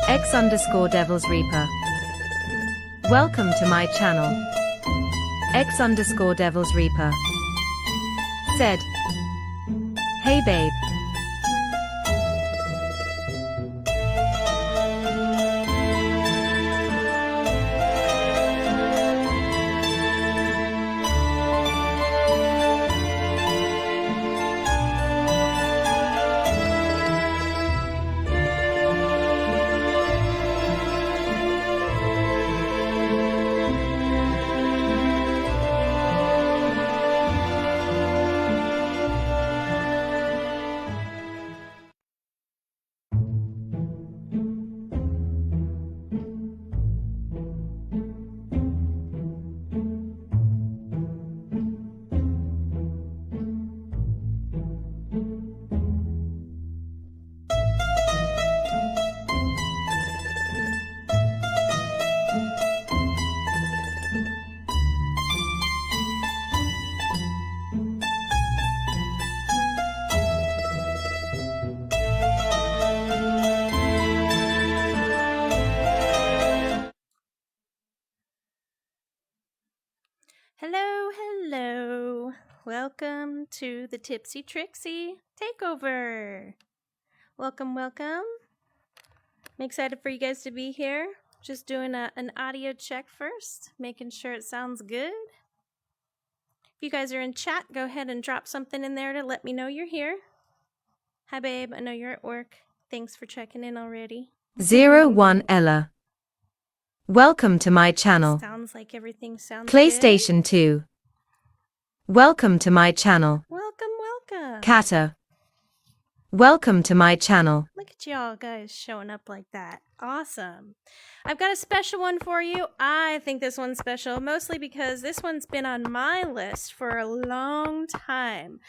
X_Devil's Reaper. Welcome to my channel. X_Devil's Reaper said, "Hey babe. Hello, hello. Welcome to the TipsyTrixie Takeover. Welcome, welcome. I'm excited for you guys to be here. Just doing an audio check first, making sure it sounds good. If you guys are in chat, go ahead and drop something in there to let me know you're here. Hi, babe. I know you're at work. Thanks for checking in already. 01 Ella. Welcome to my channel. Sounds like everything sounds PlayStation 2. Welcome to my channel. Welcome, welcome. Kata. Welcome to my channel. Look at y'all guys showing up like that. Awesome. I've got a special one for you. I think this one's special, mostly because this one's been on my list for a long time.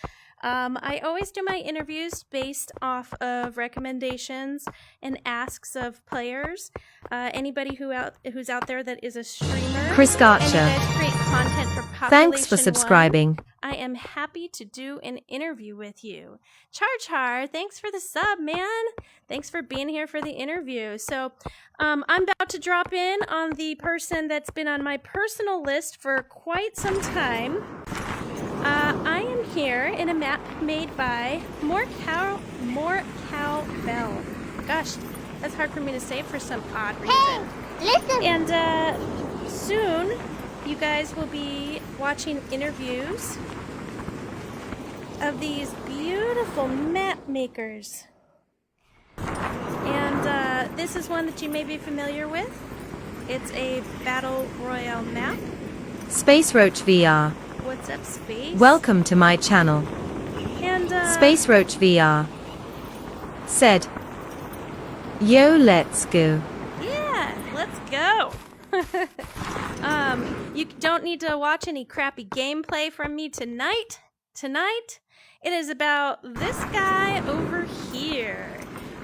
I always do my interviews based off of recommendations and asks of players. Anybody who's out there that is a streamer. Chris Garcher. And you guys create content for Population Thanks for subscribing. 1, I am happy to do an interview with you. Char, thanks for the sub, man. Thanks for being here for the interview. So I'm about to drop in on the person that's been on my personal list for quite some time. I am here in a map made by More Cow Bell. Gosh, that's hard for me to say for some odd reason. Hey, listen. And soon, you guys will be watching interviews of these beautiful map makers. And this is one that you may be familiar with. It's a Battle Royale map. Space Roach VR. What's up, Space? Welcome to my channel. And Space Roach VR said, "Yo, let's go." Yeah, let's go. You don't need to watch any crappy gameplay from me tonight. Tonight, it is about this guy over here.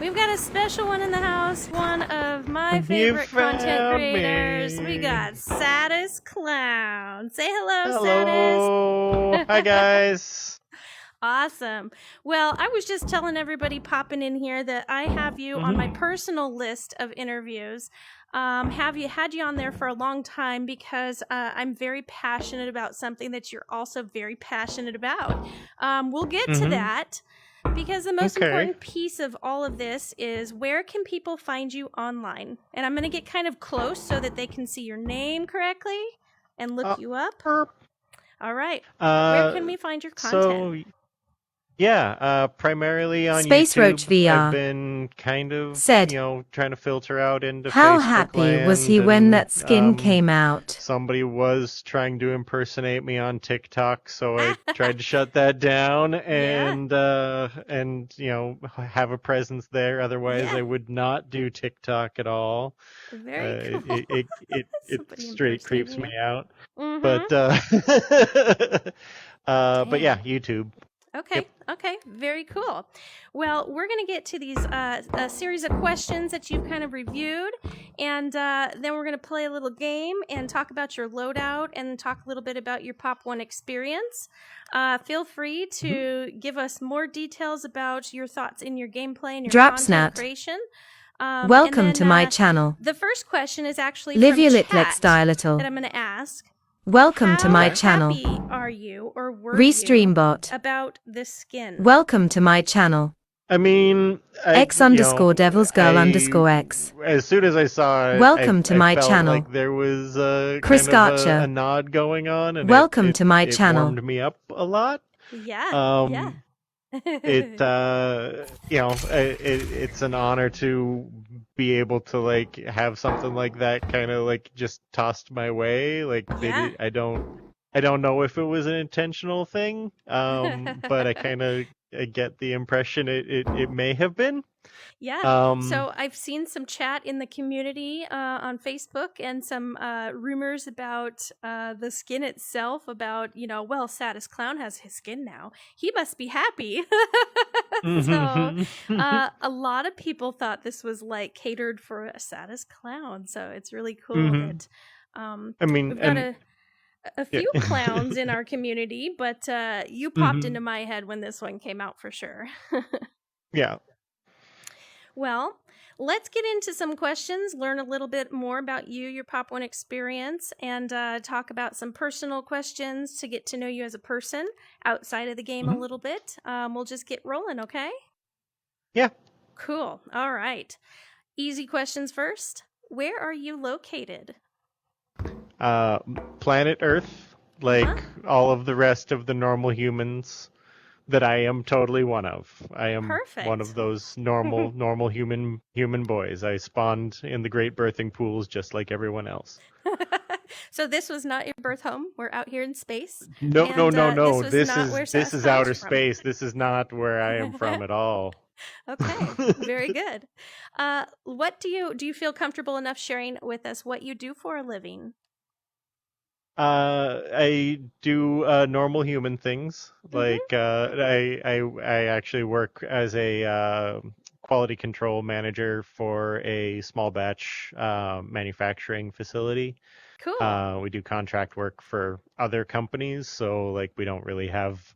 We've got a special one in the house, one of my favorite content creators. We got Saddest Clown. Say hello, Saddest. Hi, guys. Awesome. Well, I was just telling everybody popping in here that I have you on my personal list of interviews. Had you on there for a long time because I'm very passionate about something that you're also very passionate about. We'll get to that. Because the most important piece of all of this is where can people find you online? And I'm going to get kind of close so that they can see your name correctly and look you up. All right. Where can we find your content? Primarily on Space YouTube. Roach VR I've been kind of, said, trying to filter out into "How Facebook happy was land he when and, that skin came out?" Somebody was trying to impersonate me on TikTok, so I tried to shut that down and have a presence there. Otherwise, I would not do TikTok at all. Very cool. It straight creeps me out. Mm-hmm. But yeah, YouTube. Okay, okay, very cool. Well, we're going to get to these a series of questions that you've kind of reviewed, And then we're going to play a little game and talk about your loadout and talk a little bit about your Pop 1 experience. Feel free to give us more details about your thoughts in your gameplay and your content creation. Welcome to my channel. The first question is actually Livia from Litlek chat Styletal. that I'm going to ask. Welcome to my channel. How happy are you or were Restreambot. you about this skin? Welcome to my channel. I mean, X_Devils_Girl_X. As soon as I saw it, Welcome to my felt channel. like there was Chris kind of Garcher. a nod going on, and Welcome to my channel. It warmed me up a lot. Yeah. It's an honor to be able to like have something like that kind of like just tossed my way. Like I don't know if it was an intentional thing, but I get the impression it may have been. Yeah. So I've seen some chat in the community on Facebook and some rumors about the skin itself. About Saddest Clown has his skin now. He must be happy. So a lot of people thought this was like catered for a Saddest Clown. So it's really cool that we've got a few clowns in our community, but you popped into my head when this one came out for sure. Yeah. Well, let's get into some questions, learn a little bit more about you, your Pop 1 experience, and talk about some personal questions to get to know you as a person outside of the game a little bit. We'll just get rolling, okay? Yeah. Cool. All right. Easy questions first. Where are you located? Planet Earth, like all of the rest of the normal humans that I am totally one of. I am one of those normal human boys. I spawned in the great birthing pools just like everyone else. So this was not your birth home. We're out here in space. No. This is outer space. This is not where I am from at all. Okay, very good. What do you feel comfortable enough sharing with us what you do for a living? I do normal human things. Like I actually work as a quality control manager for a small batch manufacturing facility. Cool. We do contract work for other companies, so like we don't really have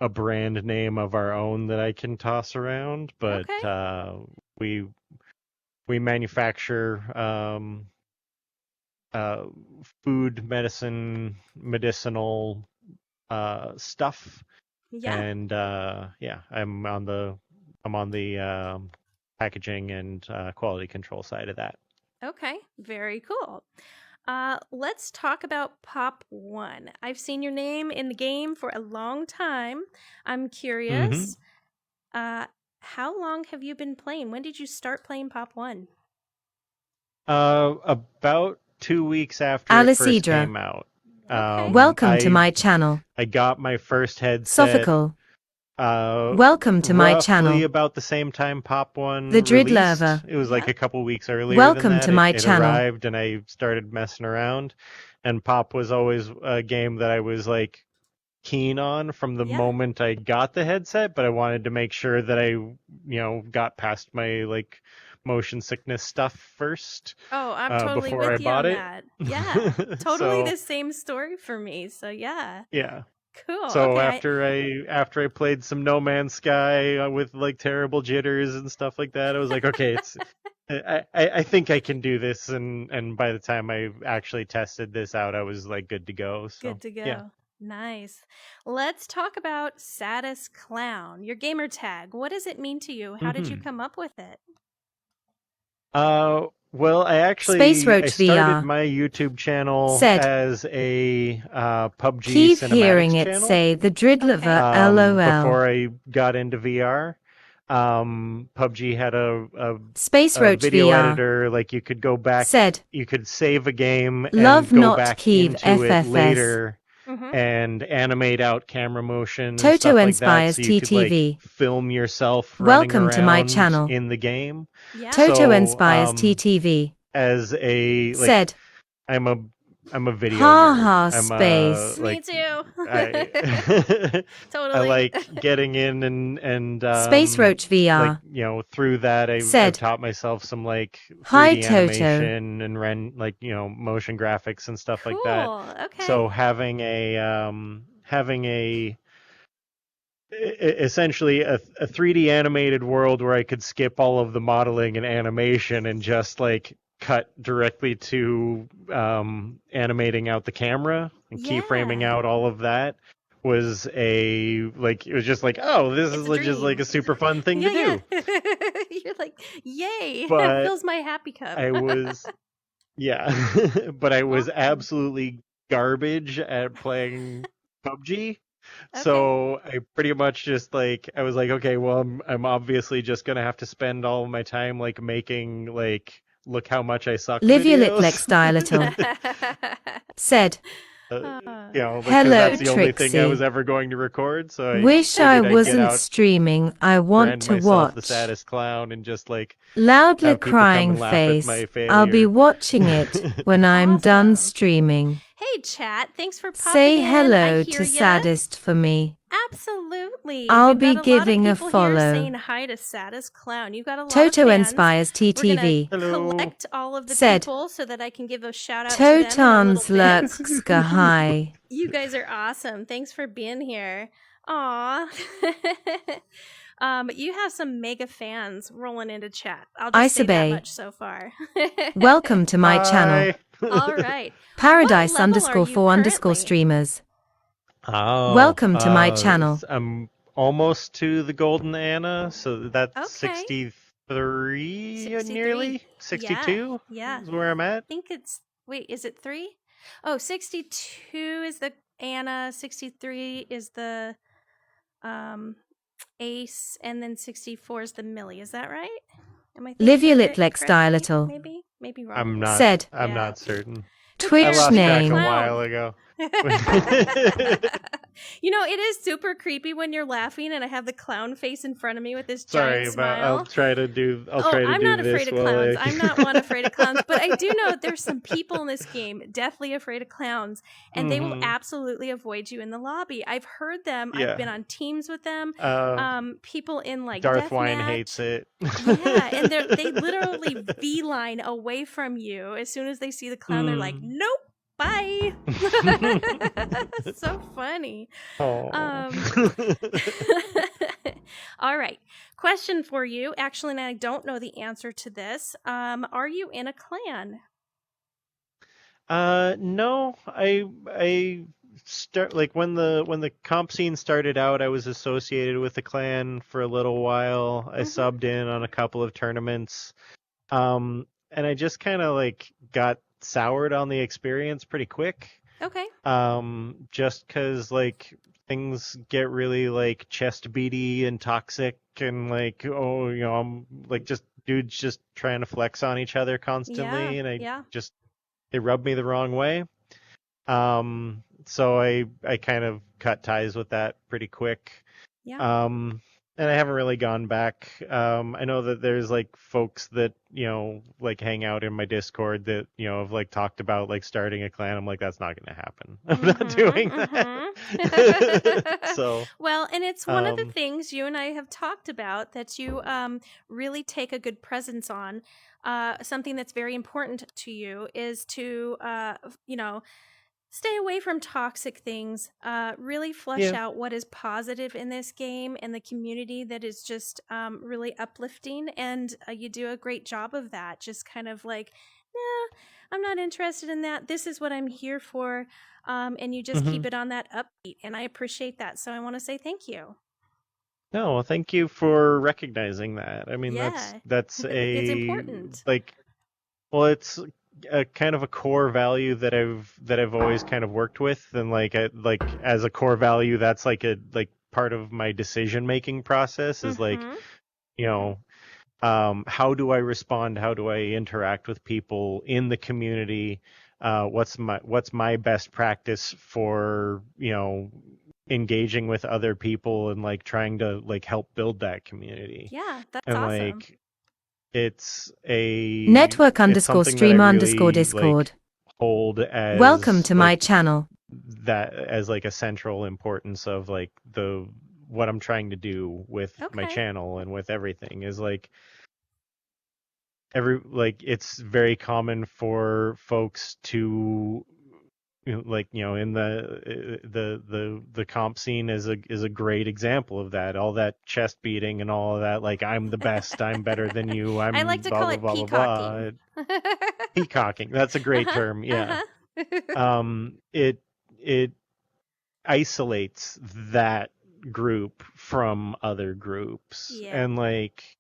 a brand name of our own that I can toss around, but we manufacture food, medicinal stuff. Yeah. And I'm on the packaging and quality control side of that. Okay, very cool. Let's talk about Pop 1. I've seen your name in the game for a long time. I'm curious, how long have you been playing? When did you start playing Pop 1? About 2 weeks after it first came out. Welcome to my channel. I got my first headset. Sophical. Welcome to my channel. Roughly about the same time Pop 1 The Drid released. Lover. It was like a couple weeks earlier Welcome than that. to my it channel. arrived and I started messing around. And Pop was always a game that I was like keen on from the moment I got the headset, but I wanted to make sure that I, got past my like motion sickness stuff first. Oh, I'm totally before with I you bought on it. that. Yeah, totally the same story for me. So yeah. Yeah. Cool. So okay, after I played some No Man's Sky with like terrible jitters and stuff like that, I was like, okay, it's I think I can do this, and by the time I actually tested this out, I was like good to go. So, good to go. Yeah. Nice. Let's talk about Saddest Clown, your gamer tag. What does it mean to you? How did you come up with it? Well, I actually started my YouTube channel as a PUBG Keep cinematics hearing it channel. say the Drid Lover LOL. Before I got into VR. PUBG had a Space Roach video VR. editor, like you could go back, you could save a game and Love go not back Kiev into FFS. it later and animate out camera motion and Toto stuff like inspires that, so you could TTV. like film yourself Welcome running to my around channel. in the game. Yeah. Toto So, inspires TTV. As a I'm a I'm a video Ha nerd. ha I'm space. Me too. I Totally. like getting in and Space Roach like VR. through that I've Said. taught myself some like Hi 3D Toto. animation and like motion graphics and stuff like that. Cool. Okay. So having a essentially a 3D animated world where I could skip all of the modeling and animation and just like cut directly to animating out the camera and keyframing Yeah. out all of that was it was just like, oh, this It's is a just like dream. a super fun thing to Yeah, do. yeah. You're like, yay! But Fills my happy cup. I was but I was Awesome. absolutely garbage at playing PUBG. Okay. So I pretty much just like I was like, okay, well, I'm obviously just gonna have to spend all of my time like making like look how much I suck Livia videos. Litlex style little. Said. Because Hello, that's the only thing I was Trixie. ever going to record. So I Wish I figured I'd get wasn't out, streaming. I want brand to myself the watch. Saddest Clown, and just like Loudly have people come crying and laugh at face. my failure. I'll be watching it when I'm done Awesome. streaming. Hey, chat. Thanks for popping Say in. I hello hear to ya. Saddest for me. Absolutely. I'll You've be got giving a a lot of people follow. here saying hi to Saddest Clown. You've got a lot Toto of fans. inspires We're gonna TTV. Hello. collect all of the Said. people so that I can give a shout out to them in a Totans little bit. lurkska hi. You guys are awesome. Thanks for being here. Aw. You have some mega fans rolling into chat. I'll just say that Isabay. much so far. Welcome to my channel. Hi. All right. Paradise What level are you _4_ currently? streamers. Oh, Welcome to my channel. I'm almost to the Golden Anna, so that's Okay. 63, 63. nearly 62 Yeah. is where I'm at. I think it's, wait, is it 3? Oh, 62 is the Anna, 63 is the Ace, and then 64 is the Millie. Is that right? Am I thinking Livia of it Litlex style correctly? little. Maybe wrong. I'm not. Said. I'm Yeah. not certain. Who Twitch I cares? lost He's a track a name. while clown. ago. You know, it is super creepy when you're laughing and I have the clown face in front of me with this Sorry giant about. smile. I'll try to do. I'm not this afraid of while clowns. I- I'm not one afraid of clowns, but I do know there's some people in this game deathly afraid of clowns, and they will Mhm. absolutely avoid you in the lobby. I've heard them. Yeah. I've been on teams with them. People in like Darth Wine deathmatch. hates it. Yeah, and they literally beeline away from you as soon as they see the clown. They're like, nope. Bye. So funny. Oh. All right. Question for you. Actually, and I don't know the answer to this. Are you in a clan? No, I start like when the comp scene started out, I was associated with the clan for a little while. I subbed in on a couple of tournaments. And I just kind of like got soured on the experience pretty quick. Okay. Just cuz like things get really like chest beady and toxic and like I'm like just dudes just trying to flex on each other constantly, and it rubbed me the wrong way. So I kind of cut ties with that pretty quick. Yeah. And I haven't really gone back. I know that there's like folks that, like hang out in my Discord that, have like talked about like starting a clan. I'm like, that's not going to happen. I'm not doing that. So, well, and it's one of the things you and I have talked about that you really take a good presence on. Something that's very important to you is to, stay away from toxic things, really flesh out what is positive in this game and the community that is just really uplifting. And you do a great job of that. Just kind of like, nah, I'm not interested in that. This is what I'm here for. And you just keep it on that upbeat. And I appreciate that. So I want to say thank you. No, well, thank you for recognizing that. I mean, Yeah. that's It's important. Well, it's a kind of a core value that I've always kind of worked with, and like as a core value, that's like a part of my decision making process is like, how do I respond? How do I interact with people in the community? What's my best practice for engaging with other people and like trying to like help build that community? Yeah, that's and awesome. like it's a Network it's something that I _streamer really, _Discord. like, hold as Welcome to my like channel. that as like a central importance of like the what I'm trying to do with my Okay. channel and with everything is like it's very common for folks to in the comp scene is a great example of that. All that chest beating and all of that, like I'm the best, I'm better than you, I like I'm to blah call blah it blah blah blah. peacocking. Peacocking. That's a great Uh-huh. term. Yeah. Uh-huh. It isolates that group from other groups, Yeah. and like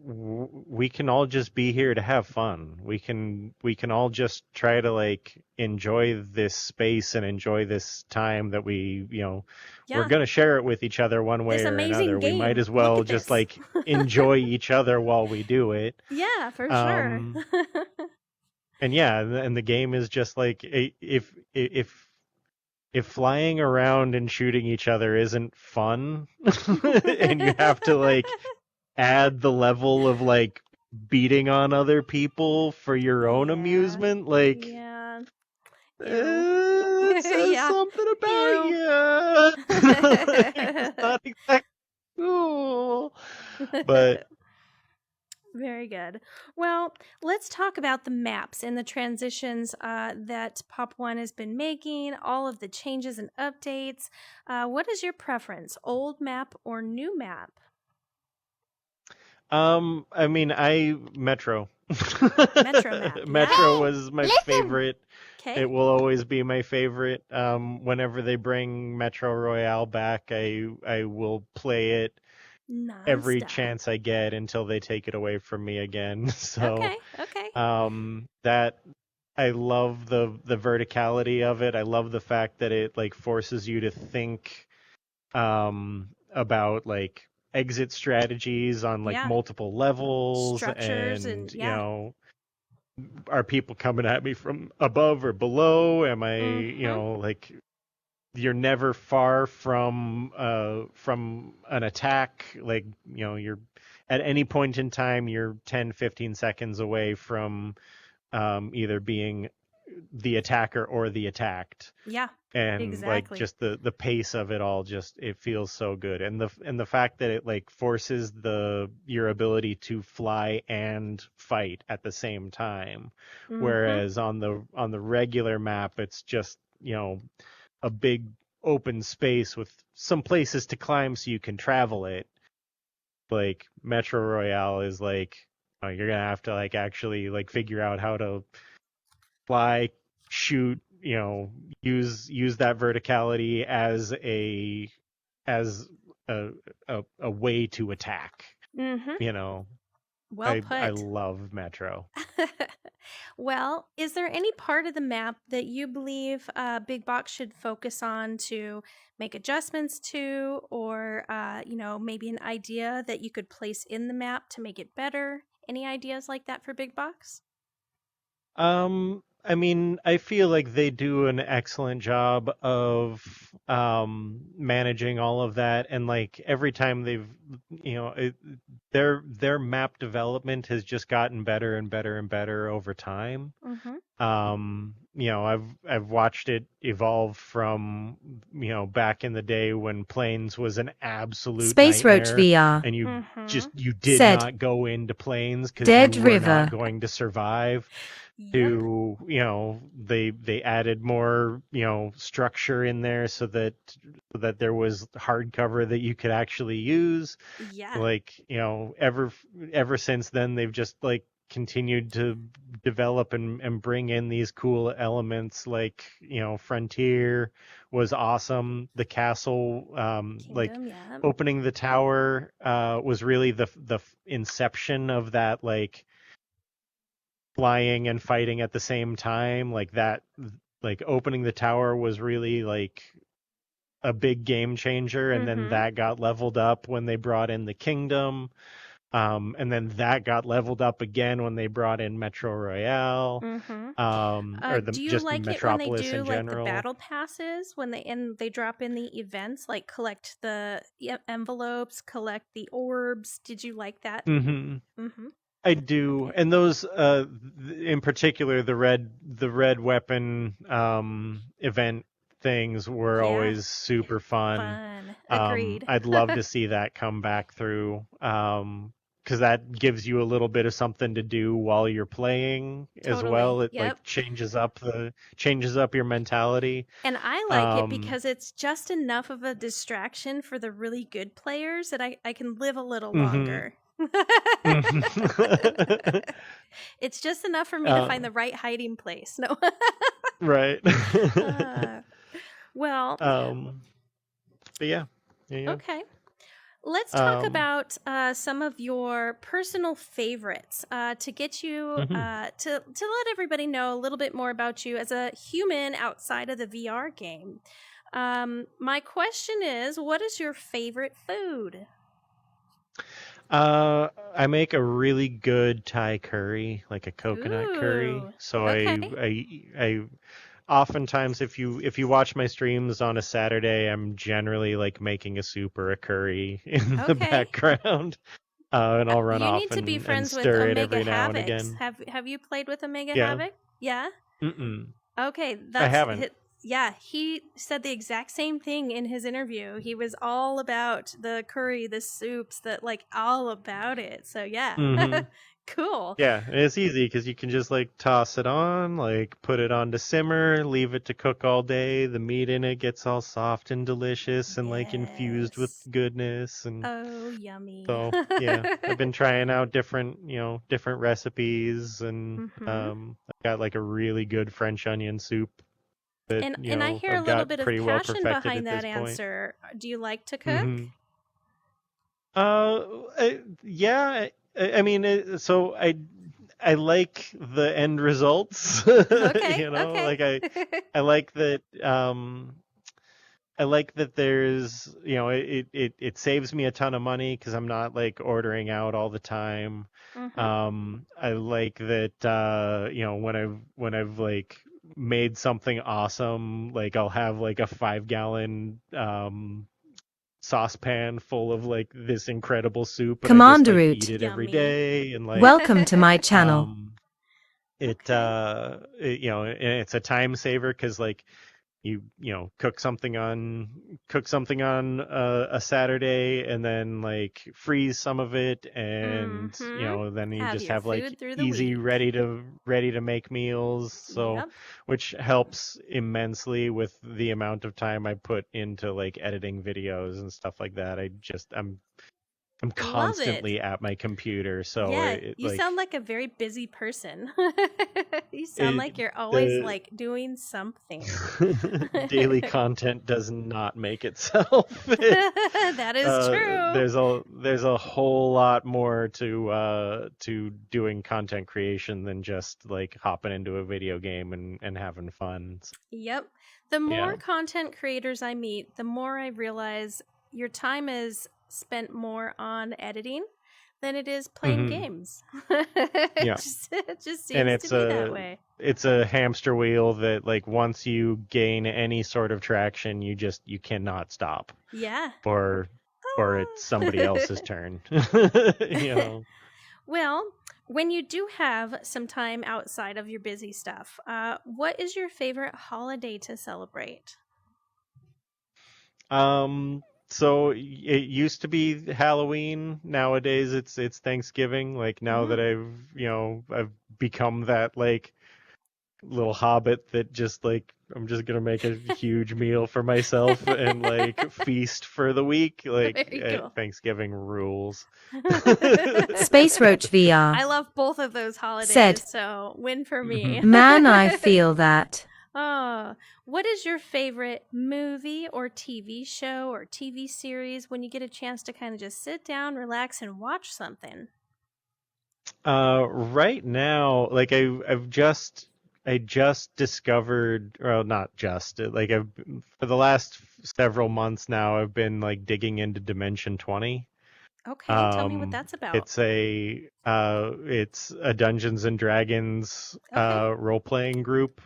we can all just be here to have fun. We can all just try to like enjoy this space and enjoy this time that we're Yeah. going to share it with each other one way This or amazing another. We might game. as Look well at just this. like enjoy each other while we do it. Yeah, for sure. Um and yeah, and the game is just like if flying around and shooting each other isn't fun and you have to like add the level of like beating on other people for your own Yeah. amusement, like Yeah. Ew. it says Yeah. something about Ew. you. It's not exactly cool, but Very good. Well, let's talk about the maps and the transitions that Pop One has been making, all of the changes and updates. What is your preference, old map or new map? I mean, Metro. Metro map, yeah. Metro was my favorite. Okay. It will always be my favorite. Whenever they bring Metro Royale back, I will play it every Non-stop. chance I get until they take it away from me again. So, Okay. that I love the verticality of it. I love the fact that it like forces you to think about like exit strategies on like Yeah. multiple levels Structures and and yeah. are people coming at me from above or below? Am I, Mm-hmm. like you're never far from an attack, like you're at any point in time you're 10-15 seconds away from either being the attacker or the attacked, Yeah. and like Exactly. just the pace of it all, just it feels so good, and the fact that it like forces your ability to fly and fight at the same time, Mm-hmm. whereas on the regular map it's just a big open space with some places to climb so you can travel it. Like Metro Royale is like, you're gonna have to like actually like figure out how to fly, shoot, use that verticality as as a way to attack. Mm-hmm. You know, Well I put. love Metro. Well, is there any part of the map that you believe Big Box should focus on to make adjustments to, or maybe an idea that you could place in the map to make it better? Any ideas like that for Big Box? I mean, I feel like they do an excellent job of managing all of that, and like every time they've, their map development has just gotten better and better and better over time. Mm-hmm. I've watched it evolve from, back in the day when Plains was an absolute Space Roach nightmare, VR. and Mm-hmm. you did Said not go into Plains because Dead you were not River. going to survive. Yep. To they added more structure in there so that there was hardcover that you could actually use. Yeah. Like ever since then they've just like continued to develop and bring in these cool elements, like Frontier was awesome. The castle, like Kingdom, yeah. opening the tower was really the inception of that, like flying and fighting at the same time, like that, like opening the tower was really like a big game changer, and then Mm-hmm. that got leveled up when they brought in the kingdom, and then that got leveled up again when they brought in Metro Royale, Mm-hmm. or Do you just like it when they Metropolis do in like the general. battle passes when they drop in the events, like collect the envelopes, collect the orbs? Did you like that? hmm Mm-hmm. I do, and those, in particular, the red weapon event things were Yeah, always super fun. fun. Agreed. I'd love to see that come back through, because that gives you a little bit of something to do while you're playing as Totally. well. It Yep. like changes up your mentality. And I like it Um, because it's just enough of a distraction for the really good players that I can live a little mhm, longer. mhm. It's just enough for me to uh, find the right hiding place. No. right. uh, well, um, but yeah, yeah, yeah. okay. Let's talk Um, about some of your personal favorites to get you mhm. to let everybody know a little bit more about you as a human outside of the VR game. My question is, what is your favorite food? I make a really good Thai curry, like a coconut curry. Ooh, So okay, I oftentimes if you watch my streams on a Saturday, I'm generally like making a soup or a curry in the okay. background, and I'll run You off need to be and friends with stir it Omega every now and Havocs. again. Have you played with Omega Yeah. Havoc? Yeah. Mm-mm. Okay, I that's haven't. yeah, he said the exact same thing in his interview. He was all about the curry, the soups, that like all about it. So yeah. Mm-hmm. Cool. Yeah, and it's easy because you can just like toss it on, like put it on to simmer, leave it to cook all day. The meat in it gets all soft and delicious and like infused with Yes. goodness. And Oh, yummy. so, yeah, I've been trying out different recipes, and Mhm. I've got like a really good French onion soup that, And I hear a I've little got bit of pretty well passion perfected behind at that this point. answer. Do you like to cook? Mm-hmm. Yeah, I mean, so I like the end results. Okay, okay. Like I like that I like that there's, it saves me a ton of money because I'm not like ordering out all the time. Mhm. I like that when I've like made something awesome, like I'll have like a 5 gallon saucepan full of like this incredible soup, and I just like eat Commanderoot. it every Yummy. day, and like Welcome to my channel. um Okay. and it's a time saver because like cook something on a Saturday, and then like freeze some of it, and Mhm. then you Have just your have like food through the easy week. ready to make meals, so Yep. which helps immensely with the amount of time I put into like editing videos and stuff like that. I'm Love it. constantly at my computer, so Yeah, it you like sound like a very busy person. You sound it like you're always the like doing something. daily content does not make itself. That is true. There's a whole lot more to doing content creation than just like hopping into a video game and having fun. Yep. The Yeah. more content creators I meet, the more I realize your time is spent more on editing than it is playing Hmm. games. Yeah. It just And seems to be that way. it's a hamster wheel that like once you gain any sort of traction, you cannot stop Yeah. for it's somebody else's turn. You know. Well, when you do have some time outside of your busy stuff, what is your favorite holiday to celebrate? So it used to be Halloween. Nowadays it's Thanksgiving. Like now that Mm. I've become that like little hobbit that just like I'm just gonna make a huge meal for myself and like feast for the week. Like Very cool. Thanksgiving rules. Space Roach I VR love both of those holidays, said, so win for me. Mhm. "Man, I feel that." Oh, what is your favorite movie or TV show or TV series when you get a chance to kind of just sit down, relax, and watch something? Right now, like I just discovered, well, not just, like for the last several months now, I've been like digging into Dimension 20. Okay, tell me what that's about. It's a Dungeons and Dragons Okay. role-playing group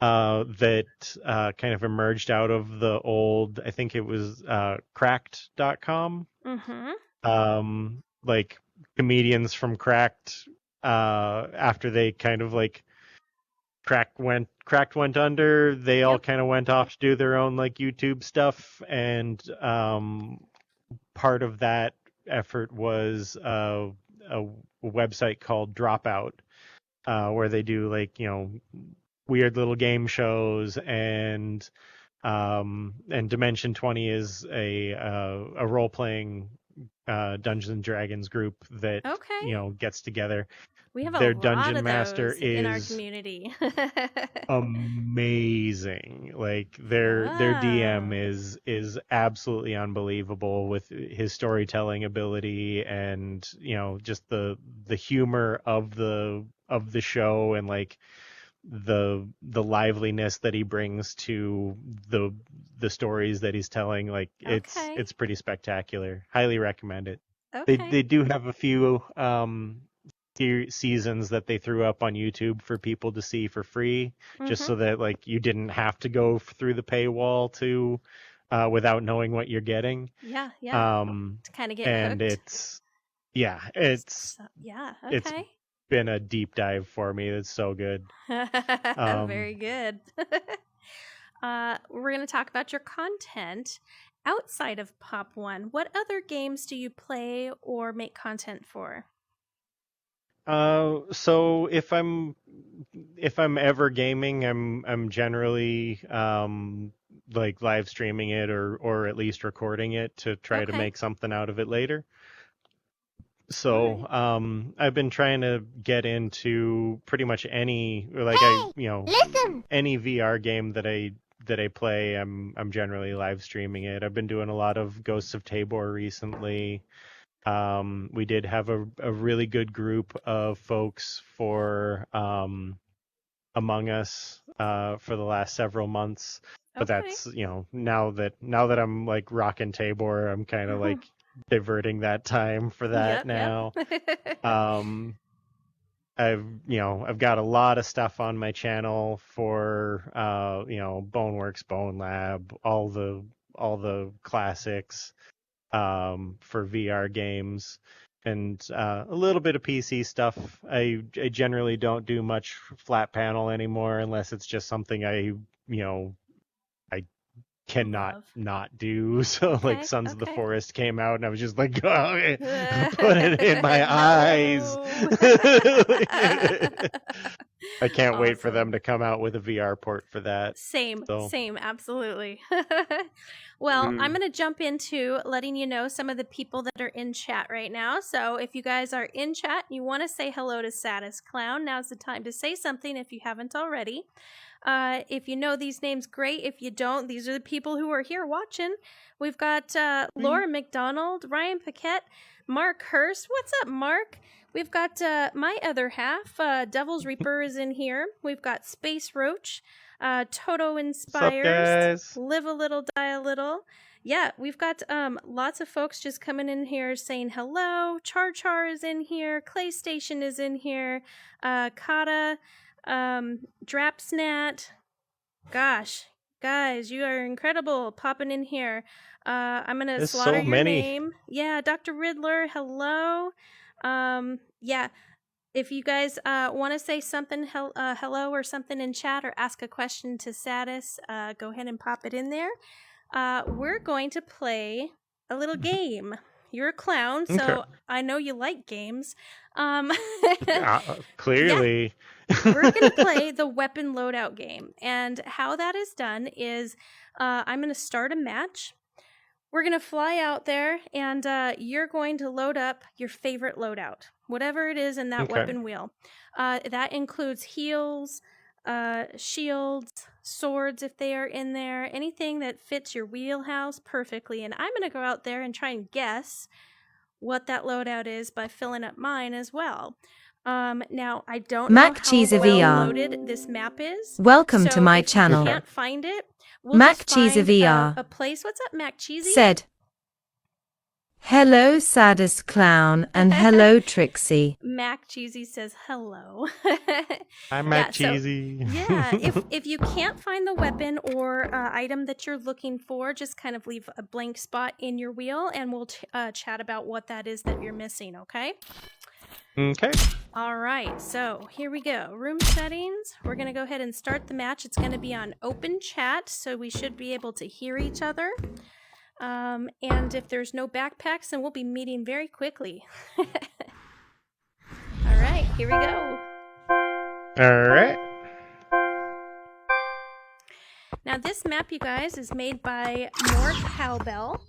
that kind of emerged out of the old, I think it was cracked.com, Mm-hmm. like comedians from Cracked, after they kind of like Cracked went under, they all kind of went off to do their own like YouTube stuff, and part of that effort was a website called Dropout, where they do like, you know, weird little game shows, and Dimension 20 is a role playing Dungeons and Dragons group that you know gets together. We have Their a lot dungeon of master those in our community. Amazing. Like their DM is absolutely unbelievable with his storytelling ability, and you know, just the humor of the show, and like the liveliness that he brings to the stories that he's telling. Like it's pretty spectacular. Highly recommend it. They do have a few seasons that they threw up on YouTube for people to see for free, just so that like you didn't have to go through the paywall to without knowing what you're getting. To kind of get and hooked. it's been a deep dive for me. It's so good. Very good. We're going to talk about your content outside of Pop One. What other games do you play or make content for? So if I'm ever gaming, I'm generally like live streaming it, or at least recording it to try to make something out of it later. So I've been trying to get into pretty much any, like, any VR game that I play, I'm generally live streaming it. I've been doing a lot of Ghosts of Tabor recently. We did have a really good group of folks for Among Us for the last several months, but that's, you know, now that I'm like rocking Tabor, I'm kind of like diverting that time for that now. I've got a lot of stuff on my channel for Boneworks, Bone Lab, all the classics for VR games, and a little bit of PC stuff. I generally don't do much flat panel anymore unless it's just something I cannot not do. So like Sons of the Forest came out, and I was just like, oh, put it in my eyes. I can't wait for them to come out with a VR port for that. Same, absolutely. Well, I'm going to jump into letting you know some of the people that are in chat right now. So if you guys are in chat and you want to say hello to Saddest Clown, now's the time to say something if you haven't already. If you know these names, great. If you don't, these are the people who are here watching. We've got Laura McDonald, Ryan Paquette, Mark Hurst. What's up, Mark? We've got my other half, Devil's Reaper is in here. We've got Space Roach, Toto Inspires, Live a Little, Die a Little. Yeah, we've got lots of folks just coming in here saying hello. Char is in here. Clay Station is in here. Kata, Drapsnat. Gosh, guys, you are incredible popping in here. I'm going to slaughter your name. Yeah, Dr. Riddler, hello. Yeah, if you guys want to say something, hello or something in chat, or ask a question to Saddest, go ahead and pop it in there. We're going to play a little game. You're a clown, so I know you like games. Clearly. Yeah. We're going to play the weapon loadout game. And how that is done is I'm going to start a match. We're going to fly out there, and you're going to load up your favorite loadout, whatever it is in that weapon wheel. That includes heals, shields, swords if they are in there, anything that fits your wheelhouse perfectly. And I'm going to go out there and try and guess what that loadout is by filling up mine as well. Now, I don't know how well loaded this map is. Welcome to my channel. If you can't find it, we'll Mac just Cheese find VR a place. What's up, Mac Cheesy? Said, Hello, Saddest Clown, and hello, Trixie. Mac Cheesy says hello. I'm Mac Cheesy. If you can't find the weapon or item that you're looking for, just kind of leave a blank spot in your wheel, and we'll chat about what that is that you're missing, okay? Okay. All right, so here we go. Room settings. We're going to go ahead and start the match. It's going to be on open chat, so we should be able to hear each other. And if there's no backpacks, then we'll be meeting very quickly. All right, here we go. All right. Now, this map, you guys, is made by More Cowbell.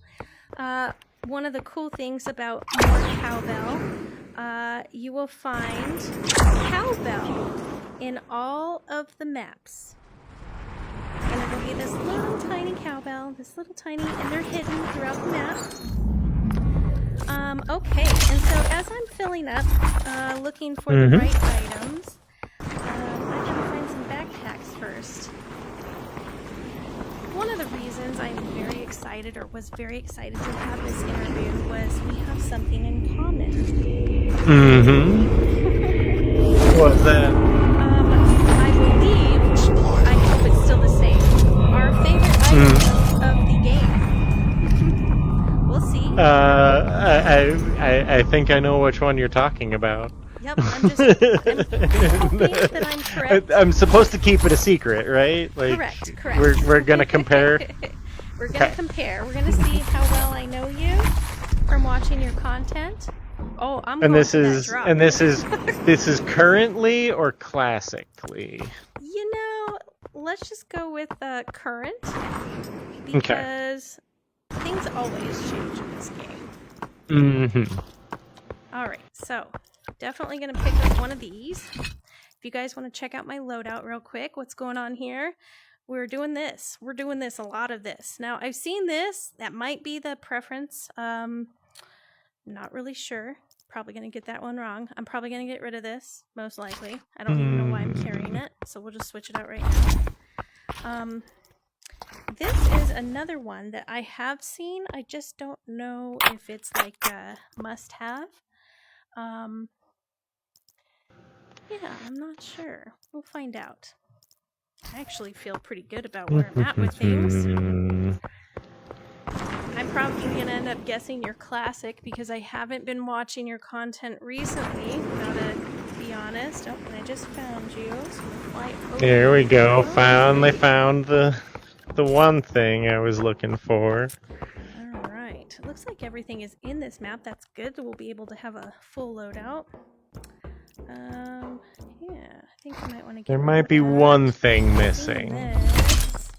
One of the cool things about More Cowbell, you will find cowbell in all of the maps. And it'll be this little tiny cowbell, and they're hidden throughout the map. Okay, and so as I'm filling up, looking for the right items, I gotta find some backpacks first. One of the reasons I'm very excited, or was very excited to have this interview, was we have something in common. What's that? I believe, I hope it's still the same, our favorite item of the game. We'll see. I think I know which one you're talking about. Yep, I'm hoping that I'm correct. I'm supposed to keep it a secret, right? Like, Correct. We're gonna compare. We're gonna compare. We're gonna see how well I know you from watching your content. Oh, I'm going for that drop. And this is currently or classically? You know, let's just go with current, because things always change in this game. All right, so definitely going to pick up one of these. If you guys want to check out my loadout real quick, what's going on here? We're doing this, a lot of this. Now, I've seen this. That might be the preference. Not really sure. Probably going to get that one wrong. I'm probably going to get rid of this, most likely. I don't even know why I'm carrying it, so we'll just switch it out right now. This is another one that I have seen. I just don't know if it's like a must-have. Yeah, I'm not sure. We'll find out. I actually feel pretty good about where I'm at with things. I'm probably going to end up guessing your classic because I haven't been watching your content recently, gotta be honest. Oh, and I just found you. So there we go. Finally found the one thing I was looking for. Alright. Looks like everything is in this map. That's good. We'll be able to have a full loadout. Yeah, I think I might want to get There might be one thing missing. Thanks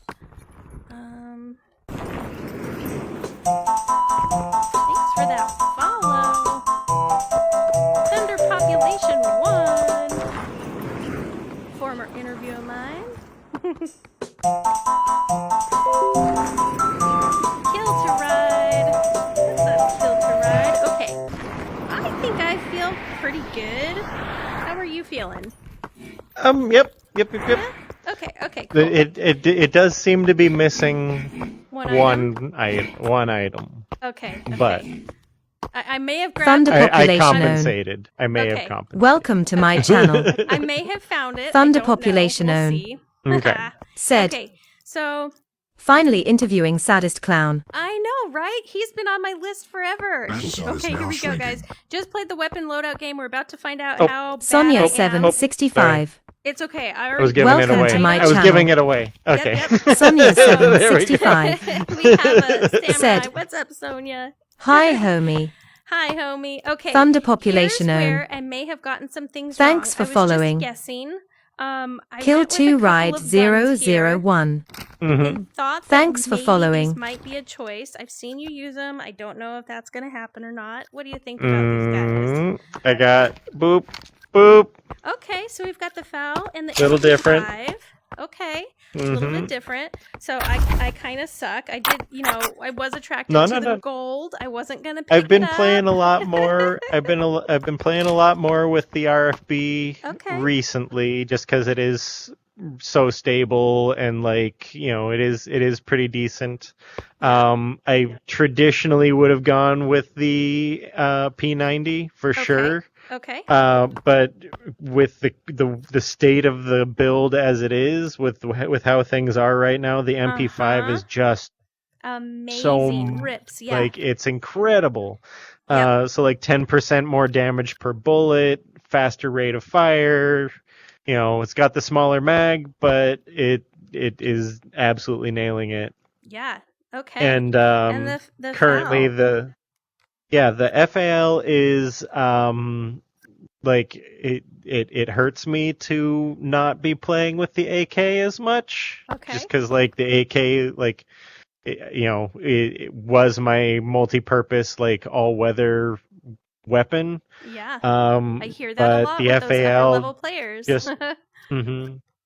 for that follow. Thunder Population 1. Former interview of mine. Kill to ride. What's up, Kill to ride? Okay. I think I feel pretty good. How are you feeling? Yep. Yeah? Okay, cool. It does seem to be missing one item. Okay. But I may have grabbed Thunder I population compensated. I may have compensated. Welcome to my channel. I may have found it. Thunder I don't know. population We'll own. see. Okay. Said, Okay, so finally interviewing Saddest Clown. I know, right? He's been on my list forever. Okay, here we go, guys. Just played the weapon loadout game. We're about to find out how bad I Sonia am. 765. It's okay. I was giving Welcome it away. to my I was channel. giving it away. Okay. Yep. Sonia There we go. 765. We have a samurai. Said, What's up, Sonia? Hi, homie. Hi, homie. Okay. Thunder population Here's own. where I may have gotten some things Thanks wrong. for following. I was just guessing. I Kill went with a 2 couple ride of guns here. 001. Thought that Thanks for maybe following. These might be a choice. I've seen you use them. I don't know if that's going to happen or not. What do you think about these guys? I got boop, boop. Okay, so we've got the foul and the Little different. MP5. Okay, a little bit different. So I kind of suck. I did, I was attracted to the gold. I wasn't going to pick I've been it up. playing a lot more. I've been playing a lot more with the RFB Okay. recently, just because it is so stable, and like, it is pretty decent. I traditionally would have gone with the P90 for sure. Okay. But with the state of the build as it is, with how things are right now, the MP5 is just amazing. Rips, yeah. like, it's incredible. Yep. So like 10% more damage per bullet, faster rate of fire. It's got the smaller mag, but it is absolutely nailing it. Yeah. Okay. And the currently FAL. the FAL is like, it hurts me to not be playing with the AK as much. Okay. Just because, like, the AK, like, it was my multi-purpose, like, all-weather weapon. Yeah. I hear that but a lot the with those upper FAL level players. just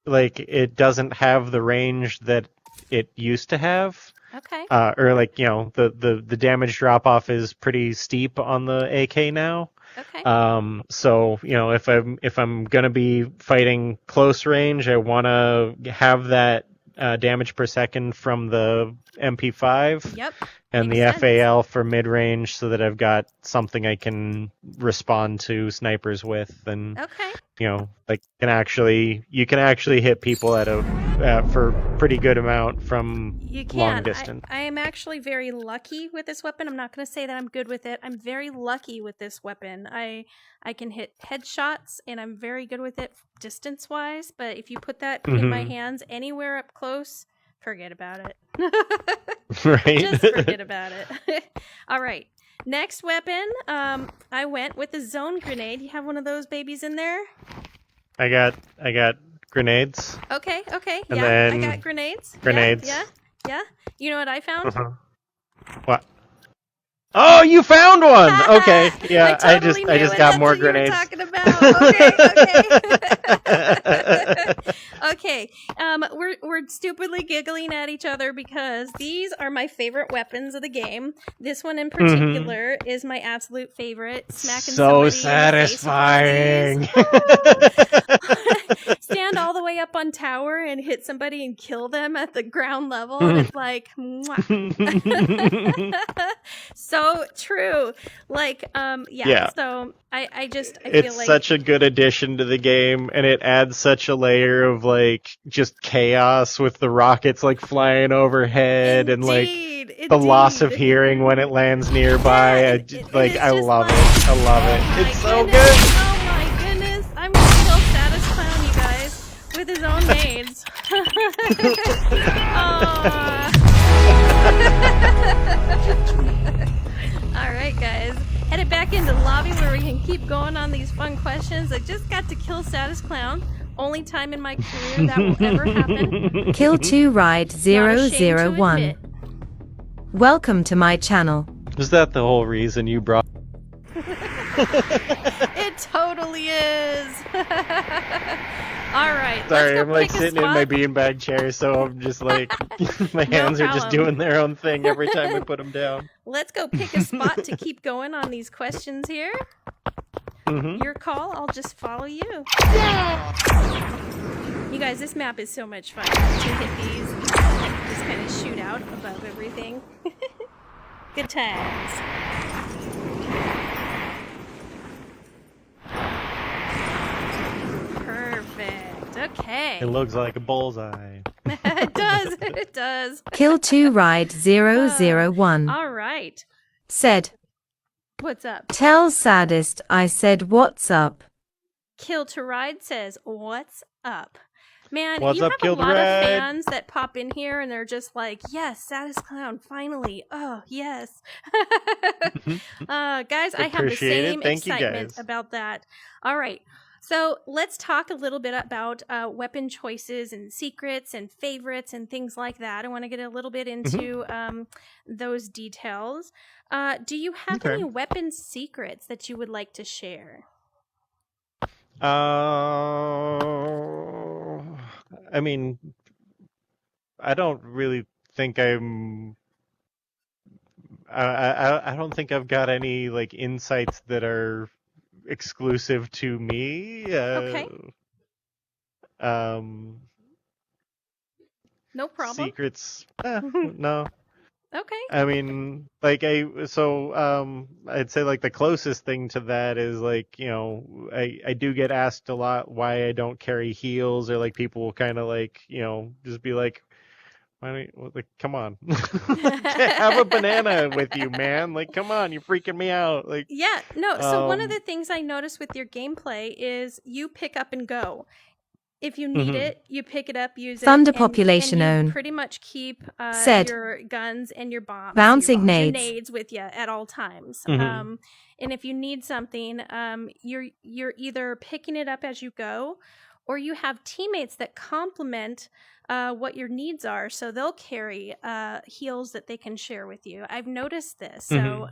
like, it doesn't have the range that it used to have. Okay. Or like, the damage drop off is pretty steep on the AK now. Okay. So, if I'm gonna be fighting close range, I want to have that damage per second from the MP5. Yep. And Makes the sense. FAL for mid range, so that I've got something I can respond to snipers with, and Okay. like, you can actually hit people for pretty good amount from You can. long distance. I am actually very lucky with this weapon. I'm not going to say that I'm good with it. I'm very lucky with this weapon. I can hit headshots, and I'm very good with it distance wise. But if you put that in my hands anywhere up close, forget about it. Right? Just forget about it. All right. Next weapon, I went with the zone grenade. You have one of those babies in there? I got grenades. Okay. And Yeah, then I got grenades. Grenades. Yeah. You know what I found? What? Oh, you found one. Okay, yeah. I totally I just got more grenades. You were talking about. Okay. We're stupidly giggling at each other because these are my favorite weapons of the game. This one in particular is my absolute favorite. Smacking so somebody satisfying. in the face. Stand all the way up on tower and hit somebody and kill them at the ground level, and it's like, mwah. So true. Like, yeah. So I it's feel like such a good addition to the game, and it adds such a layer of, like, just chaos with the rockets, like, flying overhead, and like the loss of hearing when it lands nearby. I love it. I love it. It's so good. Oh my goodness! I'm gonna kill Saddest Clown, you guys, with his own nades. Alright, guys. Headed back into the lobby where we can keep going on these fun questions. I just got to kill Saddest Clown. Only time in my career that will ever happen. Kill 2 Ride 001. Welcome to my channel. Is that the whole reason you brought? It totally is. All right. Sorry, I'm like sitting in my beanbag chair, so I'm just like, my hands are just doing their own thing every time I put them down. Let's go pick a spot to keep going on these questions here. Your call. I'll just follow you. Yeah! You guys, this map is so much fun to hit these and just kind of shoot out above everything. Good times. Perfect. Okay. It looks like a bullseye. It does. It does. Kill 2 Ride 001. All right. Said. What's up? Tell Saddest I said what's up. Kill to Ride says, what's up? Man, What's you up, have Kill a to lot Ride? of fans that pop in here and they're just like, yes, Saddest Clown, finally. Oh, yes. Guys, I have the same excitement about that. All right. So let's talk a little bit about weapon choices and secrets and favorites and things like that. I want to get a little bit into those details. Do you have any weapon secrets that you would like to share? I mean, I don't really think I don't think I've got any, like, insights that are exclusive to me. Okay. No problem. secrets. No. Okay. I mean, like I'd say like the closest thing to that is like, I do get asked a lot why I don't carry heels, or like people will kind of like, just be like, why don't you, like, come on, have a banana with you, man. Like, come on, you're freaking me out. Like, yeah, no. So one of the things I noticed with your gameplay is you pick up and go. If you need it, you pick it up, use Thunder it, population and you own. pretty much keep Said. your guns and your bombs, Bouncing your nades. nades with you at all times. And if you need something, you're either picking it up as you go, or you have teammates that complement what your needs are, so they'll carry heals that they can share with you. I've noticed this, so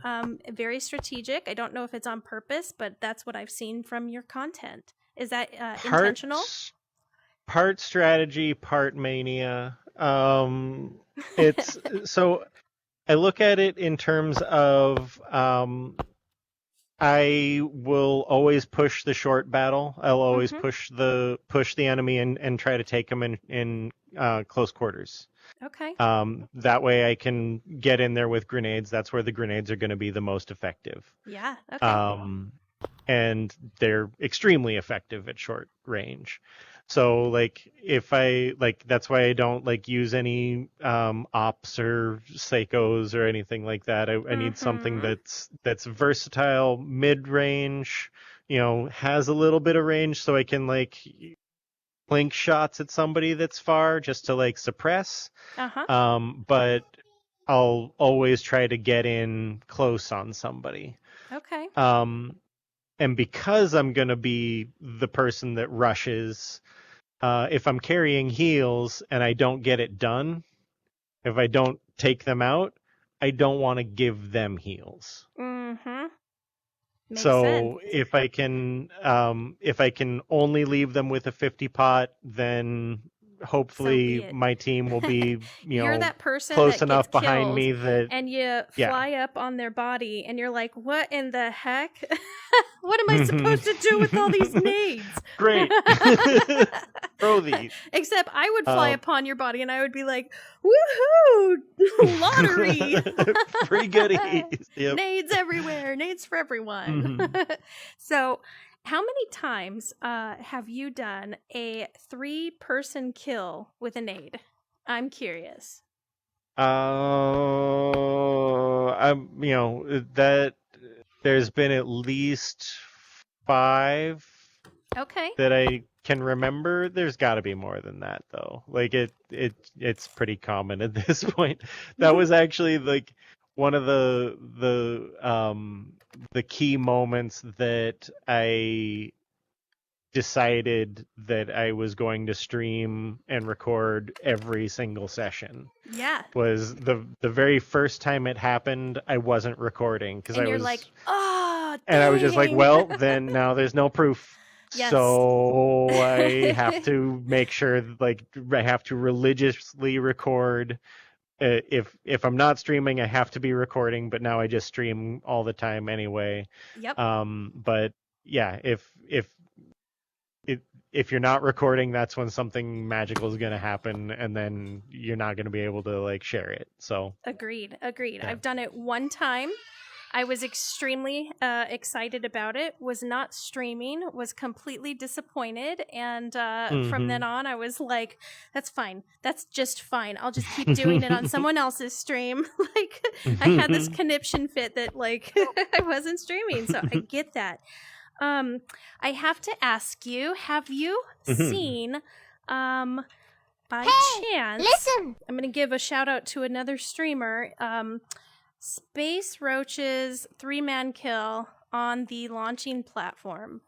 very strategic. I don't know if it's on purpose, but that's what I've seen from your content. Is that intentional? Part strategy, part mania. It's so I look at it in terms of I will always push the short battle. I'll always push the enemy and try to take them in close quarters. Okay. That way I can get in there with grenades. That's where the grenades are going to be the most effective. Yeah. Okay. And they're extremely effective at short range. So like if I like, that's why I don't like use any ops or Seikos or anything like that. I need something that's versatile, mid range, has a little bit of range, so I can like blink shots at somebody that's far just to like suppress. But I'll always try to get in close on somebody. Okay. And because I'm going to be the person that rushes, if I'm carrying heals and I don't get it done, if I don't take them out, I don't want to give them heals. Makes so sense. if I can only leave them with a 50 pot, then hopefully my team will be, you're that person close that enough gets behind killed, me that, and you fly up on their body, and you're like, "What in the heck? What am I supposed to do with all these nades?" Great. Throw these. Except I would fly upon your body, and I would be like, "Woohoo! Lottery! Free goodies! Yep. Nades everywhere! Nades for everyone!" So, how many times have you done a 3-person kill with a nade? I'm curious. That there's been at least 5. Okay. That I can remember. There's got to be more than that though. Like it's pretty common at this point. That was actually like one of the key moments that I decided that I was going to stream and record every single session. Yeah. Was the very first time it happened, I wasn't recording because I was like, oh, and I was just like, well, then now there's no proof. Yes. So I have to make sure, like, I have to religiously record. If I'm not streaming, I have to be recording. But now I just stream all the time anyway. Yep. But yeah, if you're not recording, that's when something magical is going to happen, and then you're not going to be able to like share it. So Agreed. Yeah. I've done it one time. I was extremely excited about it, was not streaming, was completely disappointed, and from then on I was like, that's fine, that's just fine, I'll just keep doing it on someone else's stream. Like, I had this conniption fit that like I wasn't streaming, so I get that. I have to ask you, have you seen by chance, listen, I'm gonna give a shout out to another streamer, Space Roach's 3-man kill on the launching platform?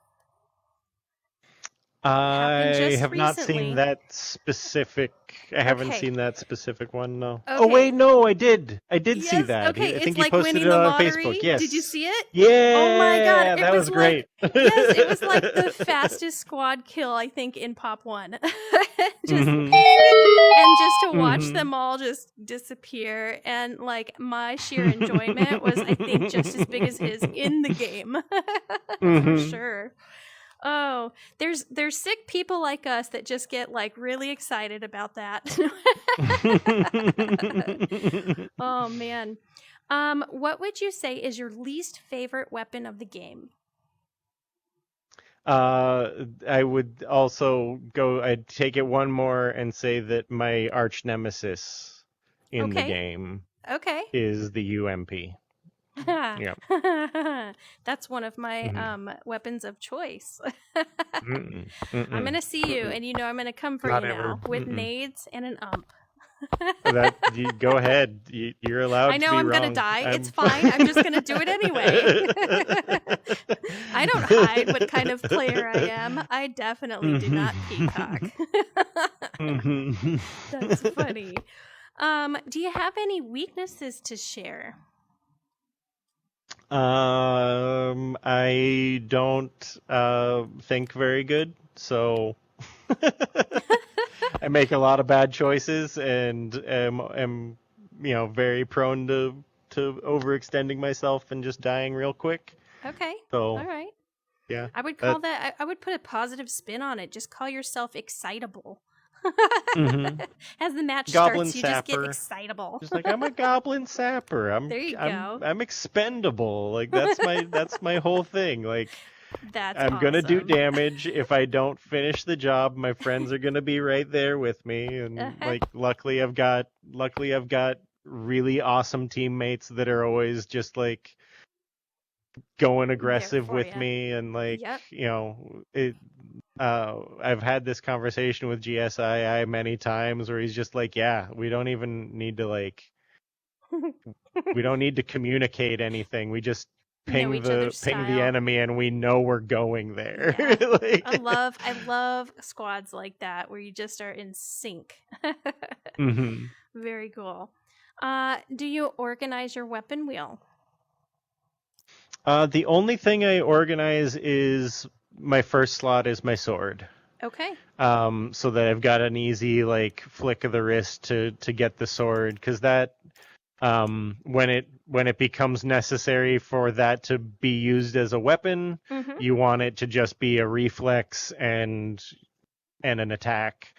I have not seen that specific. I haven't seen that specific one. No. Okay. Oh wait, no, I did. I did see that. Okay, I think it's he posted winning it the on lottery. Facebook. Yes. Did you see it? Yeah. Oh my god, that was great. Yes, it was like the fastest squad kill I think in Pop 1. And just to watch them all just disappear, and like my sheer enjoyment was, I think, just as big as his in the game. For sure. Oh, there's sick people like us that just get like really excited about that. Oh man. What would you say is your least favorite weapon of the game? I would also I'd take it one more and say that my arch nemesis in the Okay. game Okay. is the UMP. Yeah. That's one of my Mm-hmm. weapons of choice. Mm-mm. I'm Mm-mm. gonna see you, and you know I'm gonna come for Not you ever. now with Mm-mm. nades and an ump. Go ahead. You're I allowed to know be I'm gonna wrong. die. It's fine. I'm just gonna do it anyway. I don't hide what kind of player I am. I definitely do not peacock. That's funny. Do you have any weaknesses to share? I don't think very good, so I make a lot of bad choices and am very prone to overextending myself and just dying real quick. Okay. So All right. yeah, I would call that. I would put a positive spin on it. Just call yourself excitable. mm-hmm. As the match Goblin starts, you just get sapper. excitable. Just like I'm a goblin sapper. There you go. I'm expendable. Like that's my whole thing. Like That's I'm gonna do awesome. damage. If I don't finish the job, my friends are gonna be right there with me. And like luckily I've got really awesome teammates that are always just like going aggressive with me and like Yep. I've had this conversation with GSII many times where he's just like, yeah, we don't even need to we don't need to communicate anything. We just Know each other's ping the style. enemy and we know we're going there. Yeah. I love squads like that where you just are in sync. Mm-hmm. Very cool. Do you organize your weapon wheel? The only thing I organize is my first slot is my sword. Okay. So that I've got an easy like flick of the wrist to get the sword, because that when it becomes necessary for that to be used as a weapon, Mm-hmm. you want it to just be a reflex and an attack,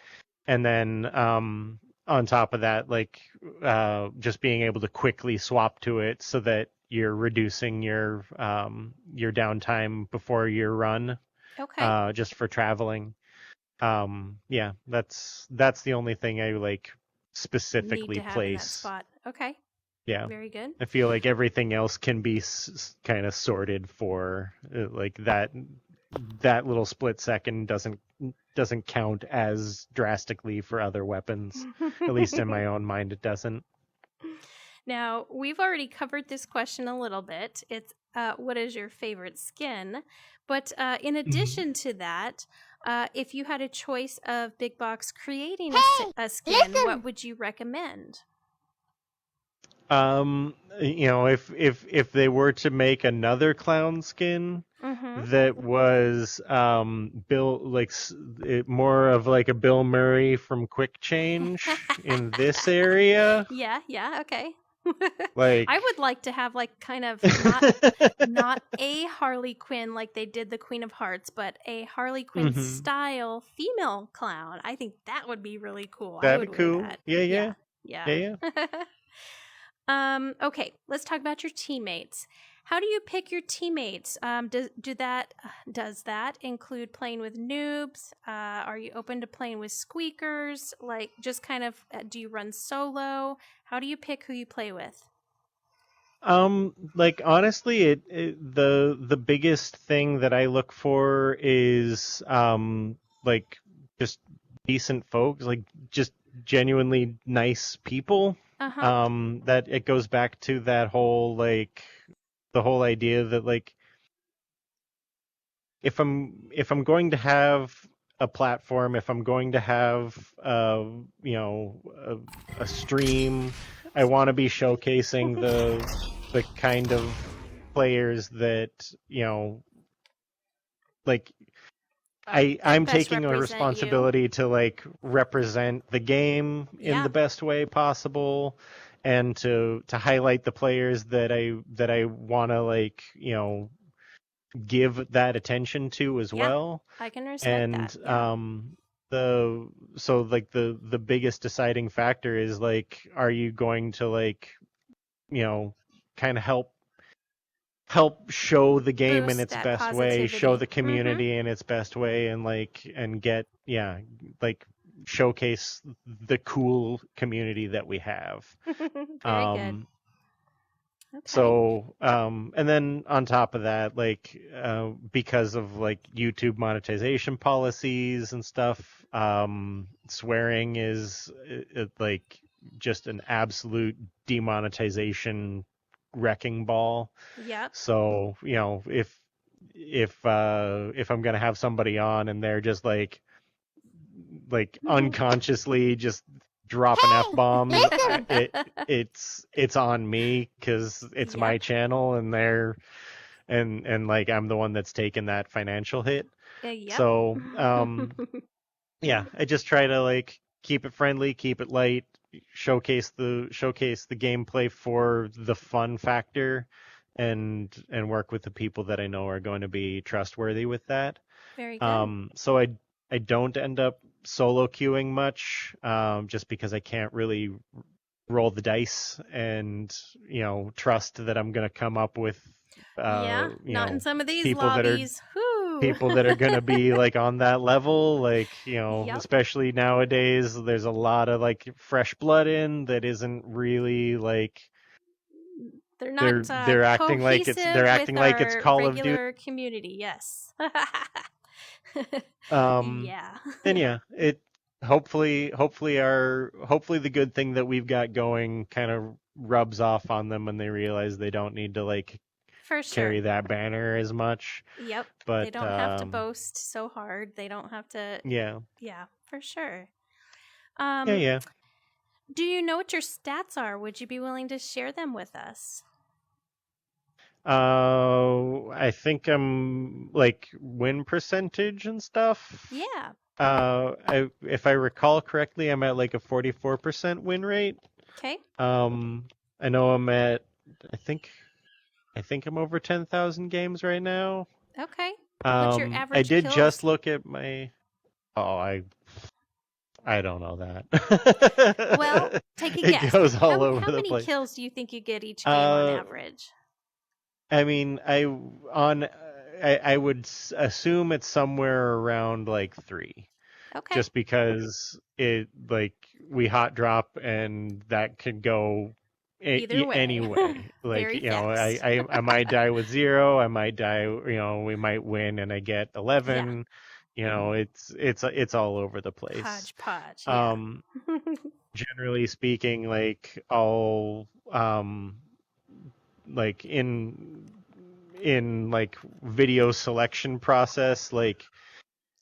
and then on top of that, like just being able to quickly swap to it so that you're reducing your downtime before your run. Okay. Just for traveling. Yeah, that's the only thing I like specifically Need to have place. in that spot. Okay. Yeah. Very good. I feel like everything else can be kind of sorted for like that little split second doesn't count as drastically for other weapons. At least in my own mind it doesn't. Now, we've already covered this question a little bit. It's what is your favorite skin? But in addition to that, if you had a choice of Big Box creating a skin, what would you recommend? If they were to make another clown skin that was Bill, like more of like a Bill Murray from Quick Change in this area. Yeah, okay. Like I would like to have like kind of not a Harley Quinn like they did the Queen of Hearts, but a Harley Quinn style female clown. I think that would be really cool. That'd be cool. Yeah. Okay, let's talk about your teammates. How do you pick your teammates? Does that include playing with noobs? Are you open to playing with squeakers? Like, just kind of, do you run solo? How do you pick who you play with? Like honestly, the biggest thing that I look for is like just decent folks, like just genuinely nice people. That it goes back to that whole like the whole idea that like if I'm going to have a platform, if I'm going to have a stream, I want to be showcasing the kind of players that like I'm taking a responsibility to like represent the game in the best way possible, and to highlight the players that I want to like give that attention to as Yeah, well. I can respect And that. Yeah. the biggest deciding factor is like, are you going to like, kind of help show the game in Boost its that best way, show positivity. the community in its best way, and get, like showcase the cool community that we have. Very good. Um, Okay. so, and then on top of that, like, because of like YouTube monetization policies and stuff, swearing is like just an absolute demonetization wrecking ball. Yep. So, if I'm gonna have somebody on and they're just like unconsciously just dropping f bombs, it's on me because it's my Yep. channel and and like I'm the one that's taking that financial hit. Yep. So yeah, I just try to like keep it friendly, keep it light, showcase the gameplay for the fun factor, and work with the people that I know are going to be trustworthy with that. Very good. So I don't end up solo queuing much, just because I can't really roll the dice and trust that I'm gonna come up with Yeah, not in some of these people that are lobbies. Whoo. people that are gonna be like on that level, like Yep. especially nowadays. There's a lot of like fresh blood in that isn't really like They're not they're acting like cohesive with it's our Call of Duty. regular community. Yes. Um, Yeah. and yeah, it hopefully the good thing that we've got going kind of rubs off on them when they realize they don't need to like For sure. carry that banner as much. Yep. But They don't have to boast so hard. They don't have to. yeah, Yeah, for sure. yeah. Do you know what your stats are? Would you be willing to share them with us? I think I'm like win percentage and stuff. Yeah. If I recall correctly, I'm at like a 44% win rate. Okay. I know I'm at, I think I'm over 10,000 games right now. Okay. What's your average I did kills? just look at my. Oh, I don't know that. Well, take a guess. It goes all how over the many place. kills do you think you get each game on average? I mean, I would assume it's somewhere around like 3. Okay. Just because it like we hot drop and that could go Either way. anyway. Like Very I, fast. I might die with 0. I might die. We might win and I get 11. It's all over the place. Hodgepodge. Yeah. Generally speaking, like I'll like in like video selection process, like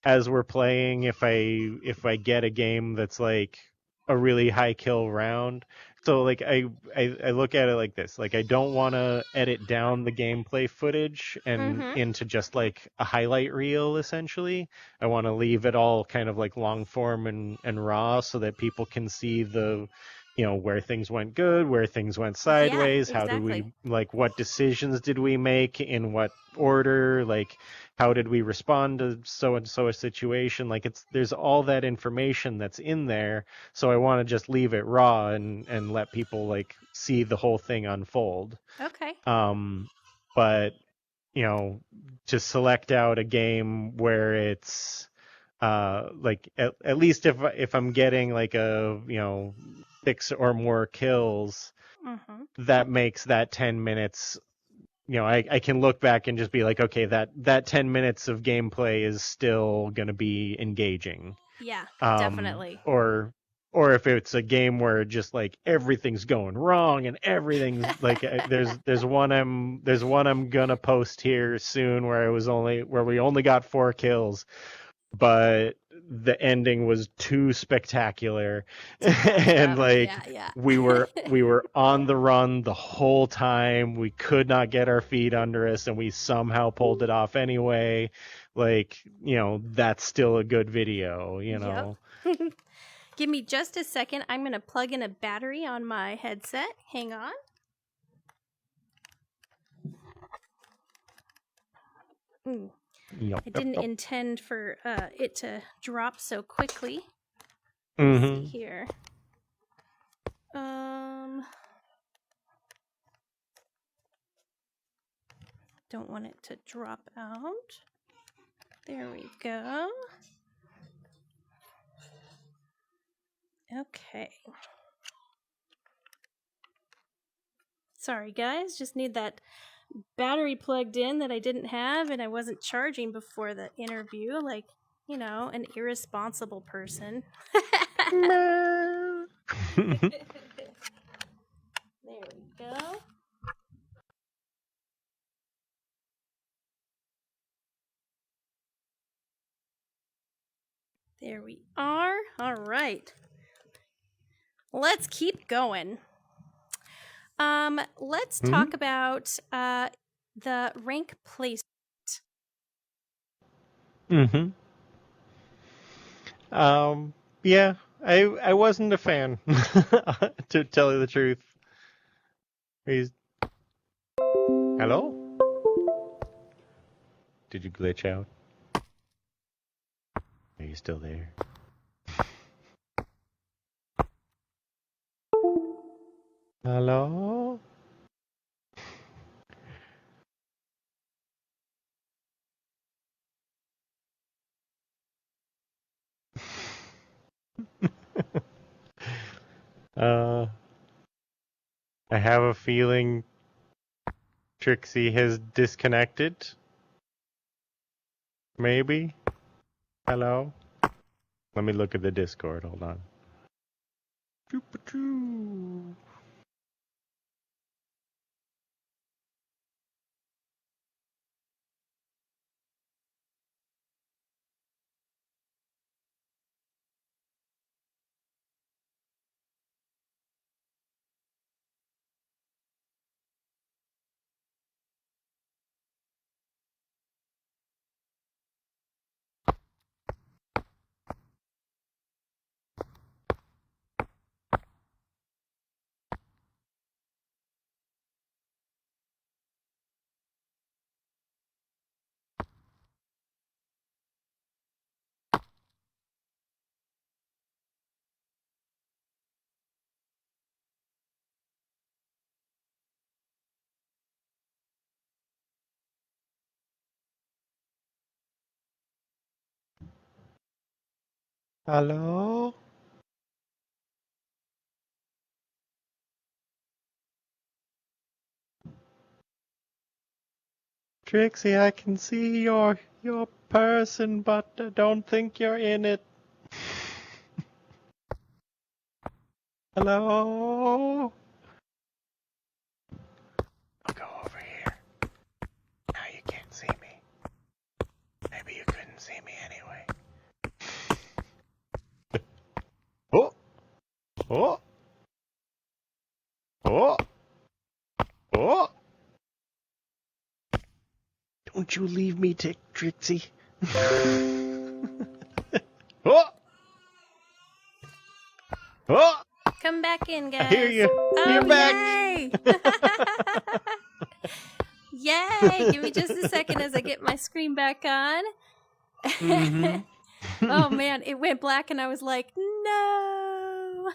as we're playing, if I get a game that's like a really high kill round, so like I look at it like this, like I don't want to edit down the gameplay footage and into just like a highlight reel. Essentially, I want to leave it all kind of like long form and raw, so that people can see the where things went good, where things went sideways, how did we, like, what decisions did we make, in what order, like how did we respond to so and so a situation. Like there's all that information that's in there, so I want to just leave it raw and let people like see the whole thing unfold. Okay. But to select out a game where it's like at least if I'm getting like a 6 or more kills, that makes that 10 minutes, I can look back and just be like, okay, that 10 minutes of gameplay is still going to be engaging. Yeah, definitely. Or if it's a game where just like everything's going wrong and everything's like there's one I'm going to post here soon where we only got 4 kills, but the ending was too spectacular. And like we were on the run the whole time. We could not get our feet under us and we somehow pulled it off anyway. Like, that's still a good video, Yep. Give me just a second. I'm going to plug in a battery on my headset. Hang on. Yep, I didn't intend for it to drop so quickly. Mm-hmm. Let's see here. Don't want it to drop out. There we go. Okay. Sorry, guys. Just need that battery plugged in that I didn't have, and I wasn't charging before the interview, like, you know, an irresponsible person. There we go. There we are. All right. Let's keep going. Let's talk about the rank placement. Mm-hmm. Yeah, I wasn't a fan, to tell you the truth. Hello? Did you glitch out? Are you still there? Hello? I have a feeling Trixie has disconnected. Maybe? Hello? Let me look at the Discord. Hold on. Choo-pa-choo. Hello? Trixie, I can see your person, but I don't think you're in it. Hello? I'll go over here. Now you can't see me. Maybe you couldn't see me anyway. Oh! Oh! Oh! Oh! Don't you leave me, Trixie. Oh! Oh! Come back in, guys. I hear you. Oh, You're back. Yay! Yay! Give me just a second as I get my screen back on. Mm-hmm. Oh, man. It went black, and I was like, no.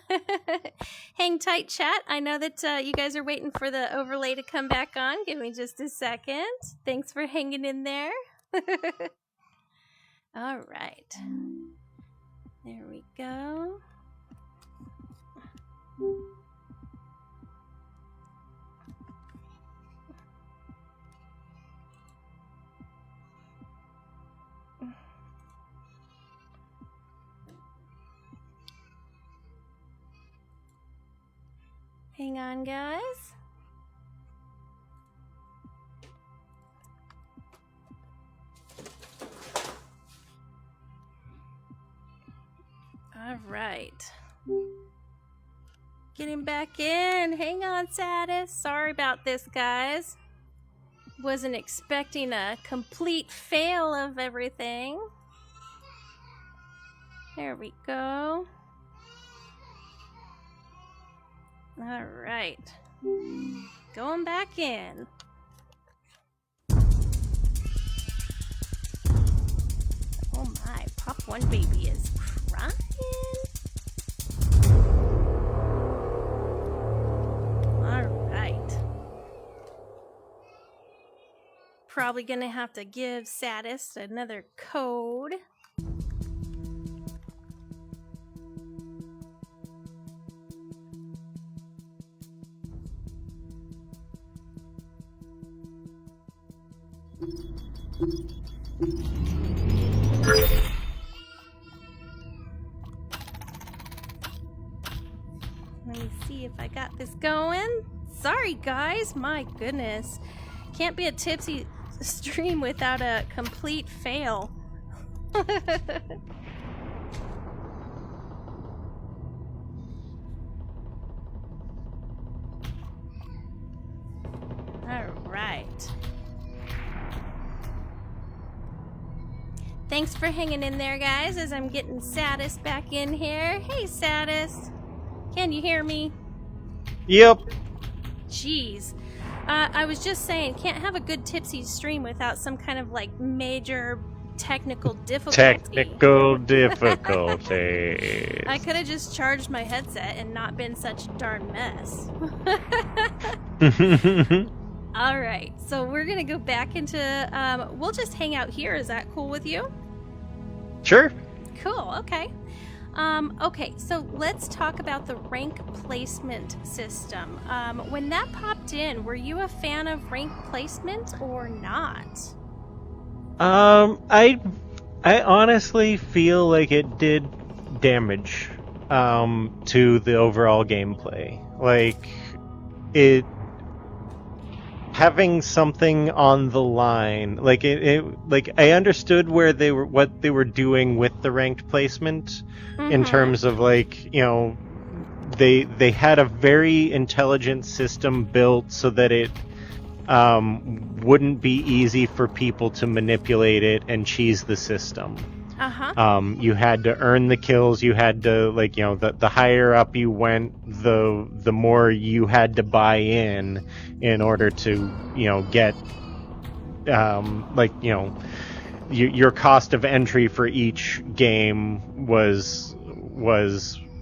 Hang tight, chat. I know that you guys are waiting for the overlay to come back on. Give me just a second. Thanks for hanging in there. All right. There we go. Hang on, guys. All right. Getting back in. Hang on, Saddest. Sorry about this, guys. Wasn't expecting a complete fail of everything. There we go. All right. Going back in. one baby is crying. All right. Probably gonna have to give Saddest another code. Let me see if I got this going. Sorry guys, my goodness. Can't be a tipsy stream without a complete fail. Alright. Thanks for hanging in there, guys, as I'm getting Saddest back in here. Hey, Saddest. Can you hear me? Yep. Jeez. I was just saying, can't have a good tipsy stream without some kind of, like, major technical difficulty. Technical difficulties. I could have just charged my headset and not been such a darn mess. Alright, so we're going to go back into... we'll just hang out here. Is that cool with you? Sure. Cool, okay. Okay, so let's talk about the rank placement system. When that popped in, were you a fan of rank placement or not? I honestly feel like it did damage to the overall gameplay. Like it having something on the line, like like I understood what they were doing with the ranked placement. In terms of, like, you know, they had a very intelligent system built so that it wouldn't be easy for people to manipulate it and cheese the system. You had to earn the kills. You had to, like, you know, the higher up you went, the more you had to buy in order to, you know, get like, you know, your cost of entry for each game was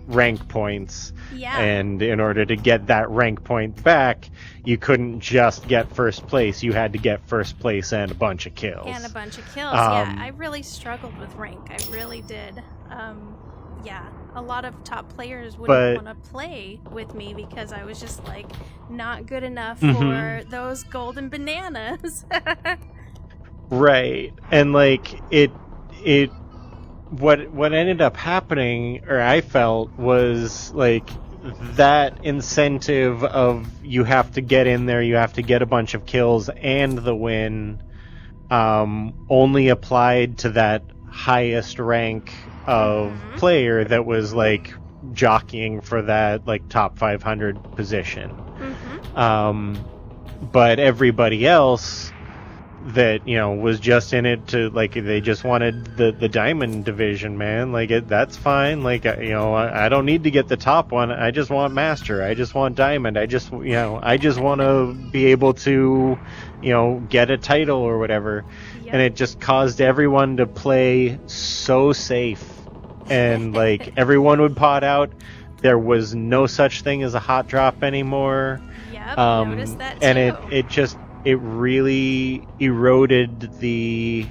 rank points. Yeah. And in order to get that rank point back, you couldn't just get first place. You had to get first place and a bunch of kills. Yeah, I really struggled with rank. I really did. Yeah, a lot of top players wouldn't want to play with me because I was just, like, not good enough for those golden bananas. Right. And, like, what ended up happening, or I felt, was, like, that incentive of you have to get in there, you have to get a bunch of kills and the win, only applied to that highest rank of player that was, like, jockeying for that, like, top 500 position. But everybody else that, you know, was just in it to, like, they just wanted the diamond division, man. Like, that's fine. Like, you know, I don't need to get the top one. I just want master. I just want diamond. I just want to be able to, you know, get a title or whatever. Yep. And it just caused everyone to play so safe. And, like, everyone would pot out. There was no such thing as a hot drop anymore. Yep, noticed that too. And it really eroded the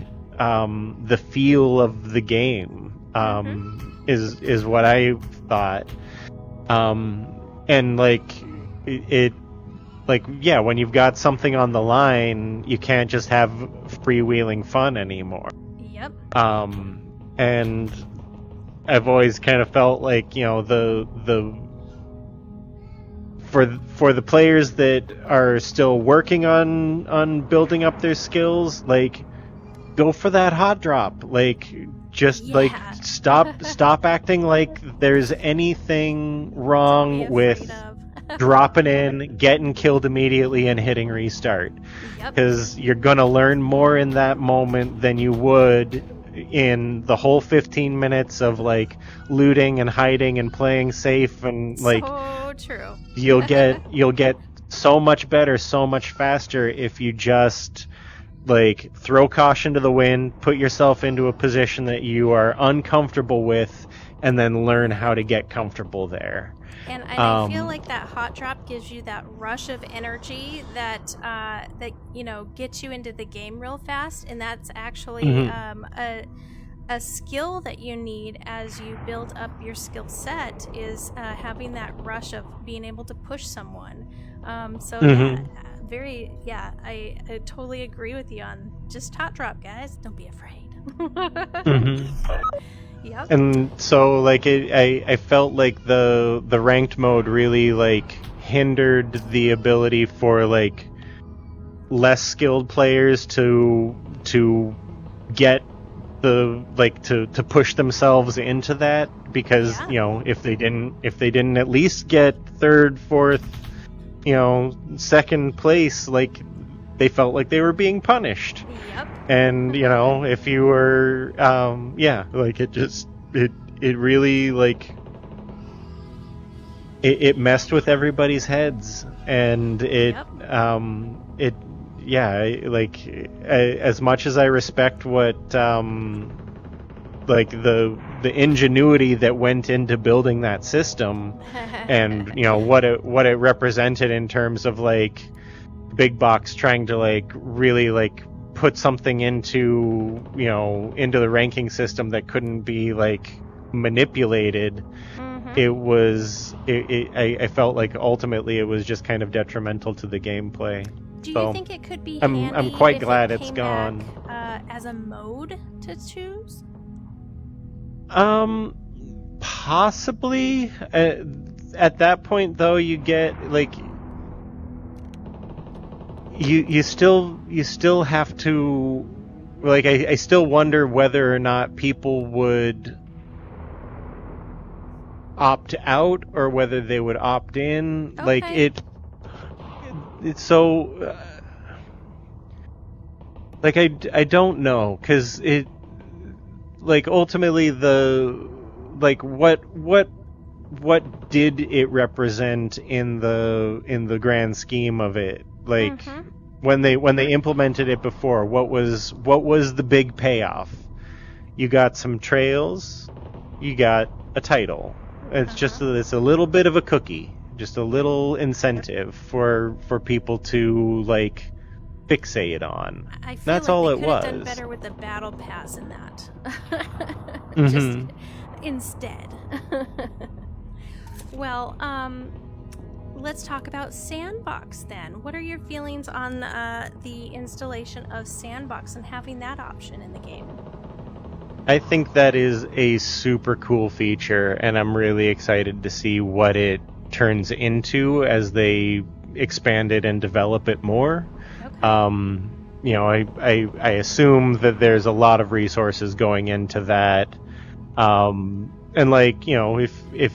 feel of the game, is what I thought. And, like, like, yeah, when you've got something on the line, you can't just have freewheeling fun anymore. Yep. And I've always kind of felt like, you know, for the players that are still working on building up their skills, like, go for that hot drop. Like, just like stop acting like there's anything wrong with dropping in, getting killed immediately, and hitting restart. Because you're gonna learn more in that moment than you would in the whole 15 minutes of, like, looting and hiding and playing safe, and, like, so true. you'll get so much better, so much faster if you just, like throw caution to the wind, put yourself into a position that you are uncomfortable with, and then learn how to get comfortable there. And I feel like that hot drop gives you that rush of energy that gets you into the game real fast, and that's actually a skill that you need as you build up your skill set is having that rush of being able to push someone. I totally agree with you on just hot drop, guys. Don't be afraid. Yep. And so, like, I felt like the ranked mode really, like, hindered the ability for, like, less skilled players to get the, like, to push themselves into that, because, if they didn't at least get third, fourth, second place, like, they felt like they were being punished. Yep. And, if you were, like, it really, like, it messed with everybody's heads, and as much as I respect what, like, the ingenuity that went into building that system, and, what it represented in terms of, like, Big Box trying to, like, really, like, put something into the ranking system that couldn't be, like, manipulated. I felt like ultimately it was just kind of detrimental to the gameplay. Do you think it could be I'm quite if glad it it's came gone. Back, as a mode to choose? Possibly. At that point, though, you get, like, you still have to, like, I still wonder whether or not people would opt out or whether they would opt in. Okay. Like, it's so, like, I don't know, because it, like, ultimately what did it represent in the grand scheme of it? Like, when they implemented it before, what was the big payoff? You got some trails, you got a title. It's a little bit of a cookie, just a little incentive for people to, like, fixate on. I feel That's like all they it could was. have done better with the battle pass in that. Mm-hmm. Just instead. Well, let's talk about Sandbox then. What are your feelings on the installation of Sandbox and having that option in the game? I think that is a super cool feature, and I'm really excited to see what it turns into as they expand it and develop it more. Okay. I assume that there's a lot of resources going into that. And, like, if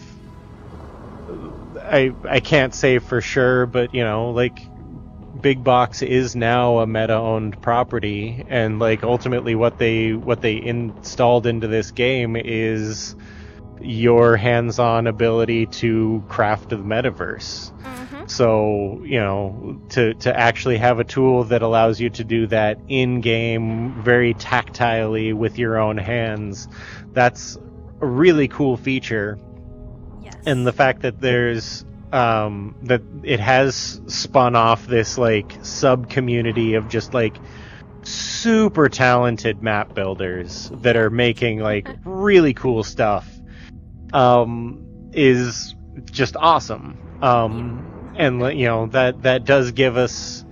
I can't say for sure, but, like, Big Box is now a Meta-owned property, and, like, ultimately what they installed into this game is your hands-on ability to craft the metaverse. So, to actually have a tool that allows you to do that in-game very tactilely with your own hands, that's a really cool feature. Yes. And the fact that there's that it has spun off this, like, sub-community of just, like, super talented map builders that are making, like, really cool stuff, is just awesome. And, that does give us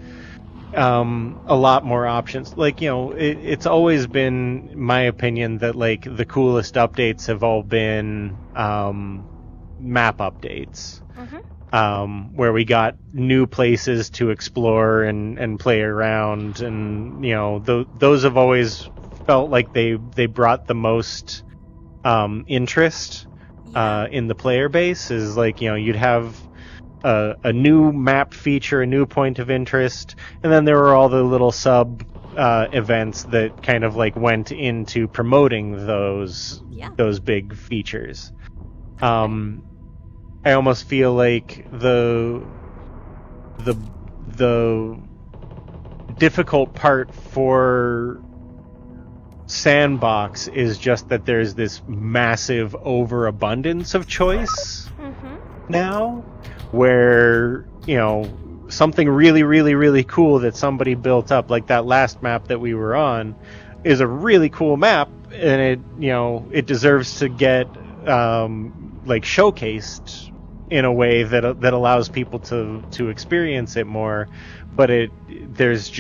a lot more options. Like, it's always been my opinion that, like, the coolest updates have all been map updates. Where we got new places to explore and play around, and those have always felt like they brought the most interest in the player base. Is like, you'd have a new map feature, a new point of interest, and then there were all the little sub events that kind of, like, went into promoting those big features. I almost feel like the difficult part for Sandbox is just that there's this massive overabundance of choice now, where, you know, something really, really, really cool that somebody built up, like that last map that we were on, is a really cool map, and it, you know, it deserves to get like showcased in a way that allows people to experience it more. But there's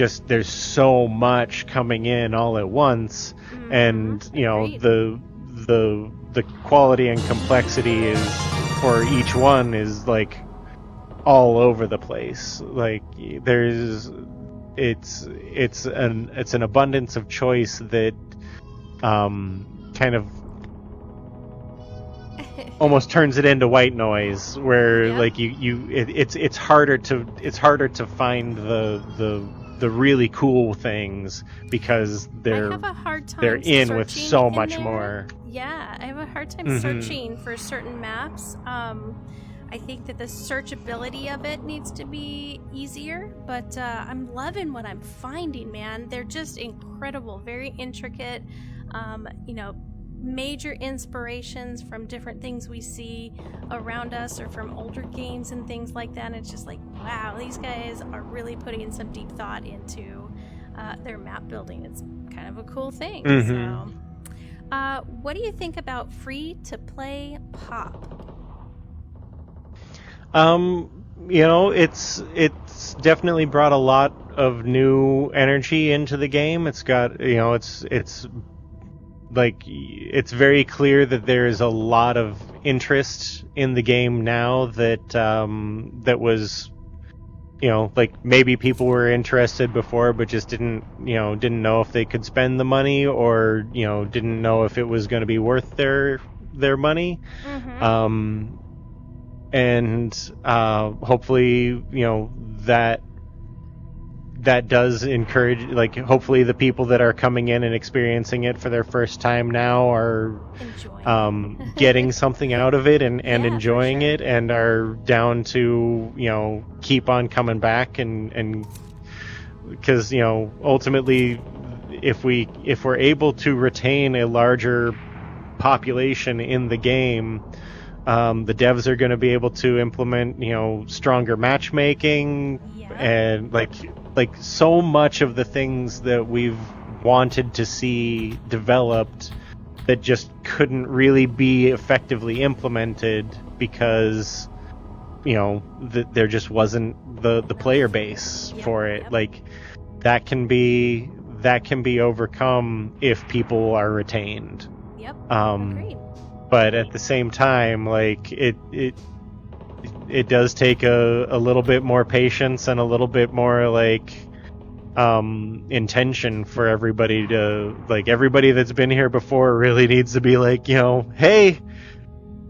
so much coming in all at once, and you know, the quality and complexity is for each one is like all over the place. Like it's an abundance of choice that kind of almost turns it into white noise, where like it's harder to find the really cool things, because I have a hard time they're in with searching so in much there. more. Yeah, I have a hard time searching for certain maps. I think that the searchability of it needs to be easier, but I'm loving what I'm finding, man. They're just incredible, very intricate, you know, major inspirations from different things we see around us or from older games and things like that. And it's just like, wow, these guys are really putting some deep thought into their map building. It's kind of a cool thing. So, what do you think about free-to-play pop? You know, it's definitely brought a lot of new energy into the game. It's got, you know, it's like, it's very clear that there is a lot of interest in the game now that that was, you know, like maybe people were interested before but just didn't know if they could spend the money, or, you know, didn't know if it was going to be worth their money. And hopefully, you know, that does encourage, like, hopefully the people that are coming in and experiencing it for their first time now are getting something out of it and enjoying it, and are down to, you know, keep on coming back, and because, you know, ultimately if we're able to retain a larger population in the game, the devs are going to be able to implement, you know, stronger matchmaking, and like so much of the things that we've wanted to see developed that just couldn't really be effectively implemented because, you know, there just wasn't the player base for it. Like, that can be overcome if people are retained. Agreed. But at the same time, like, it does take a little bit more patience and a little bit more, like, intention for everybody to, like, everybody that's been here before really needs to be like, you know, hey,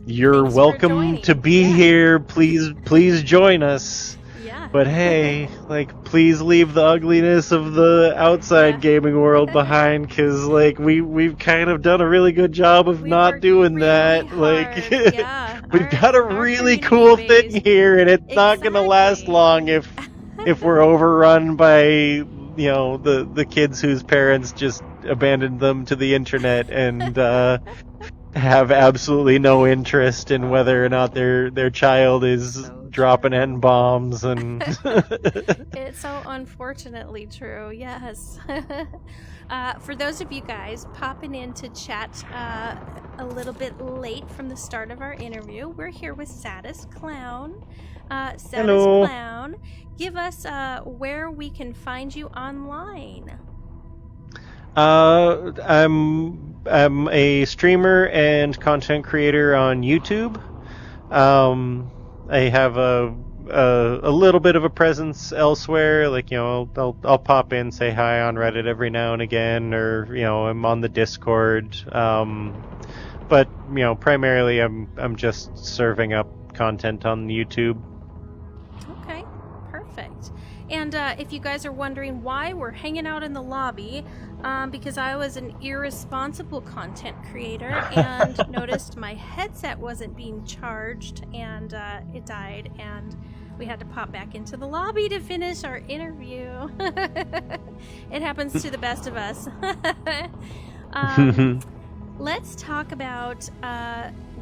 you're welcome to be here. Please join us. But hey, like, please leave the ugliness of the outside gaming world behind, because, like, we've kind of done a really good job of not doing really that. Hard. Like, we've got a really cool thing here, and it's not going to last long if we're overrun by, you know, the kids whose parents just abandoned them to the internet and have absolutely no interest in whether or not their child is dropping N-bombs and It's so unfortunately true. Yes. For those of you guys popping in to chat a little bit late from the start of our interview, we're here with Saddest Clown. Saddest Hello. Clown, give us where we can find you online. I'm a streamer and content creator on YouTube. I have a little bit of a presence elsewhere. Like, you know, I'll pop in, say hi on Reddit every now and again, or, you know, I'm on the Discord. But, you know, primarily I'm just serving up content on YouTube. Okay, perfect. And if you guys are wondering why we're hanging out in the lobby, because I was an irresponsible content creator and noticed my headset wasn't being charged, and it died, and we had to pop back into the lobby to finish our interview. It happens to the best of us. Let's talk about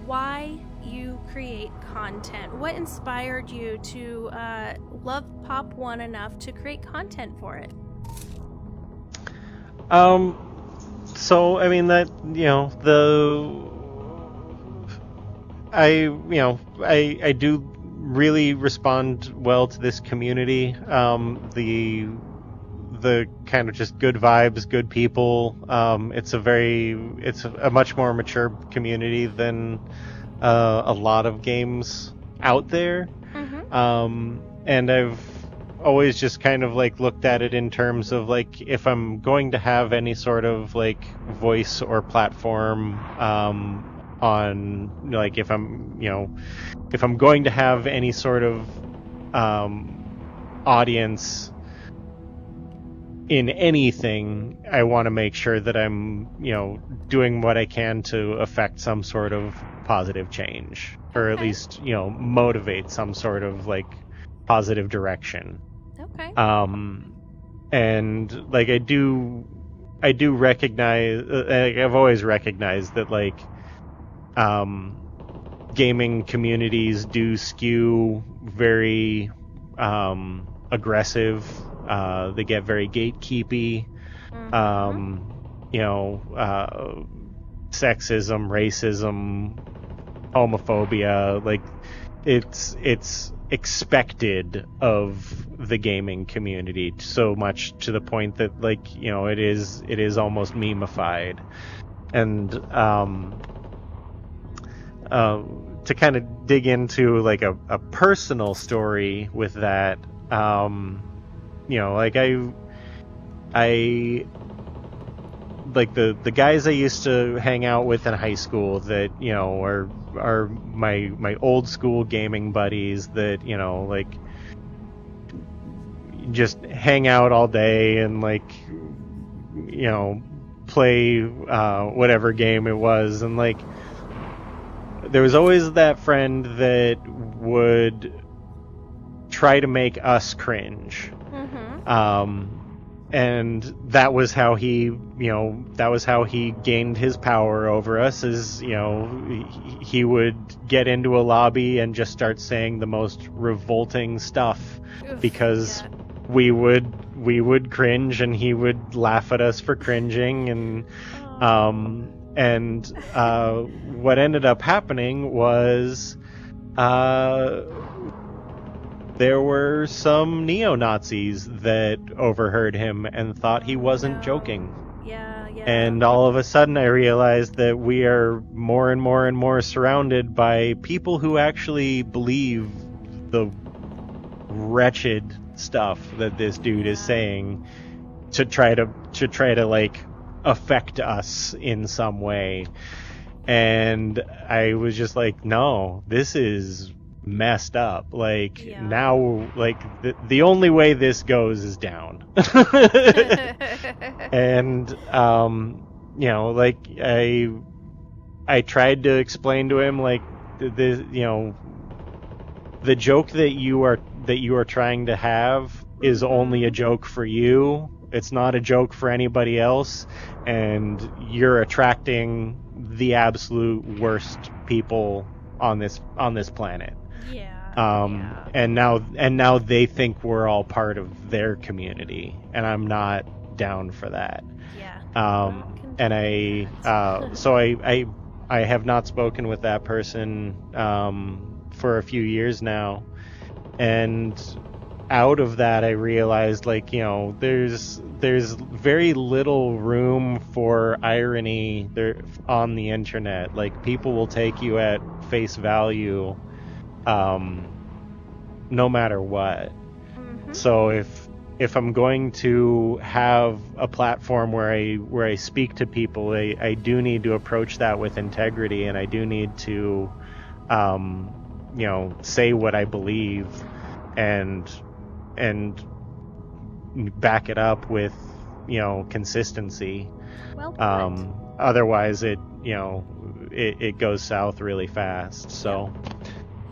why you create content. What inspired you to love Pop 1 enough to create content for it? So I mean that I do really respond well to this community. The kind of just good vibes, good people. It's a much more mature community than a lot of games out there. And I've always just kind of like looked at it in terms of like, if I'm going to have any sort of like voice or platform on, like, if I'm going to have any sort of audience in anything, I want to make sure that I'm, doing what I can to affect some sort of positive change, or at least, motivate some sort of like positive direction. Okay. And like I do recognize, I've always recognized that like gaming communities do skew very aggressive. They get very gatekeepy. Sexism, racism, homophobia, like it's expected of the gaming community so much to the point that like it is almost memeified. And to kind of dig into like a personal story with that, like I like the guys I used to hang out with in high school that are my old school gaming buddies that like just hang out all day and like play whatever game it was, and like there was always that friend that would try to make us cringe. And that was how he gained his power over us, is he would get into a lobby and just start saying the most revolting stuff. Because we would cringe and he would laugh at us for cringing, and what ended up happening was there were some neo-Nazis that overheard him and thought he wasn't joking. Yeah. And all of a sudden I realized that we are more and more and more surrounded by people who actually believe the wretched stuff that this dude is saying to try to like affect us in some way. And I was just like, no, this is messed up. Like now, like the only way this goes is down. And like I tried to explain to him like the joke that you are trying to have is only a joke for you. It's not a joke for anybody else, and you're attracting the absolute worst people on this planet. And now they think we're all part of their community, and I'm not down for that. And I have not spoken with that person for a few years now, and out of that I realized like there's very little room for irony there on the internet. Like people will take you at face value no matter what. So if I'm going to have a platform where I speak to people, I do need to approach that with integrity, and I do need to say what I believe and back it up with consistency. Otherwise it goes south really fast. So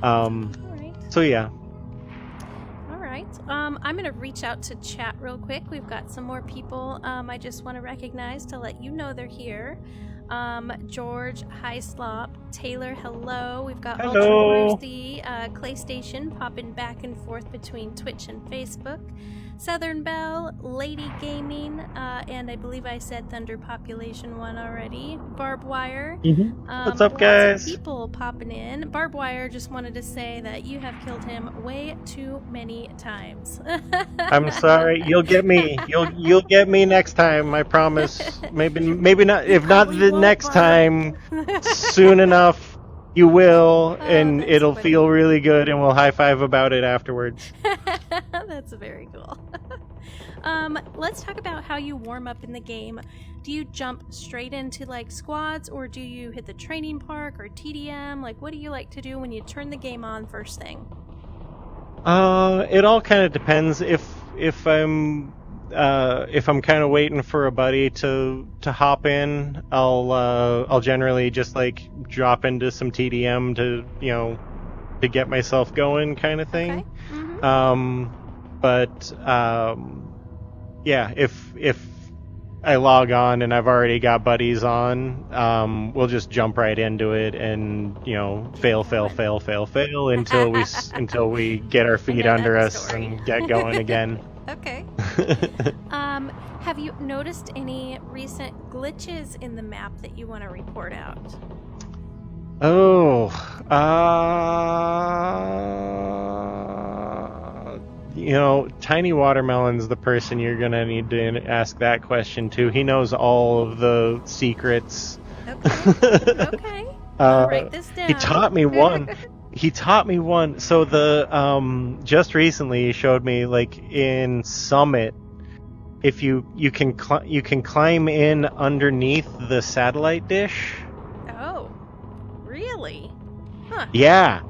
so yeah. right. I'm going to reach out to chat real quick. We've got some more people I just want to recognize to let you know they're here. George, hi Slop. Taylor, hello. We've got Hello. Ultra Roosty, Claystation popping back and forth between Twitch and Facebook. Southern Belle, Lady Gaming, and I believe I said Thunder Population 1 already. Barbed Wire. What's up, guys? Lots of people popping in. Barbed Wire just wanted to say that you have killed him way too many times. I'm sorry. You'll get me. You'll get me next time. I promise. Maybe not. If not the next time, soon enough, you will, and it'll feel really good, and we'll high five about it afterwards. That's very cool. Let's talk about how you warm up in the game. Do you jump straight into like squads, or do you hit the training park or TDM? Like, what do you like to do when you turn the game on first thing? It all kind of depends. If I'm kind of waiting for a buddy to hop in, I'll generally just like drop into some TDM to get myself going, kind of thing. Okay. But yeah, if I log on and I've already got buddies on, we'll just jump right into it and fail until we get our feet under us and get going again. Okay. Have you noticed any recent glitches in the map that you want to report out? Oh, Tiny Watermelon's the person you're gonna need to ask that question to. He knows all of the secrets. Okay. I'll write this down. He taught me one. So just recently he showed me, like, in Summit, if you can climb in underneath the satellite dish. Oh, really? Huh. Yeah.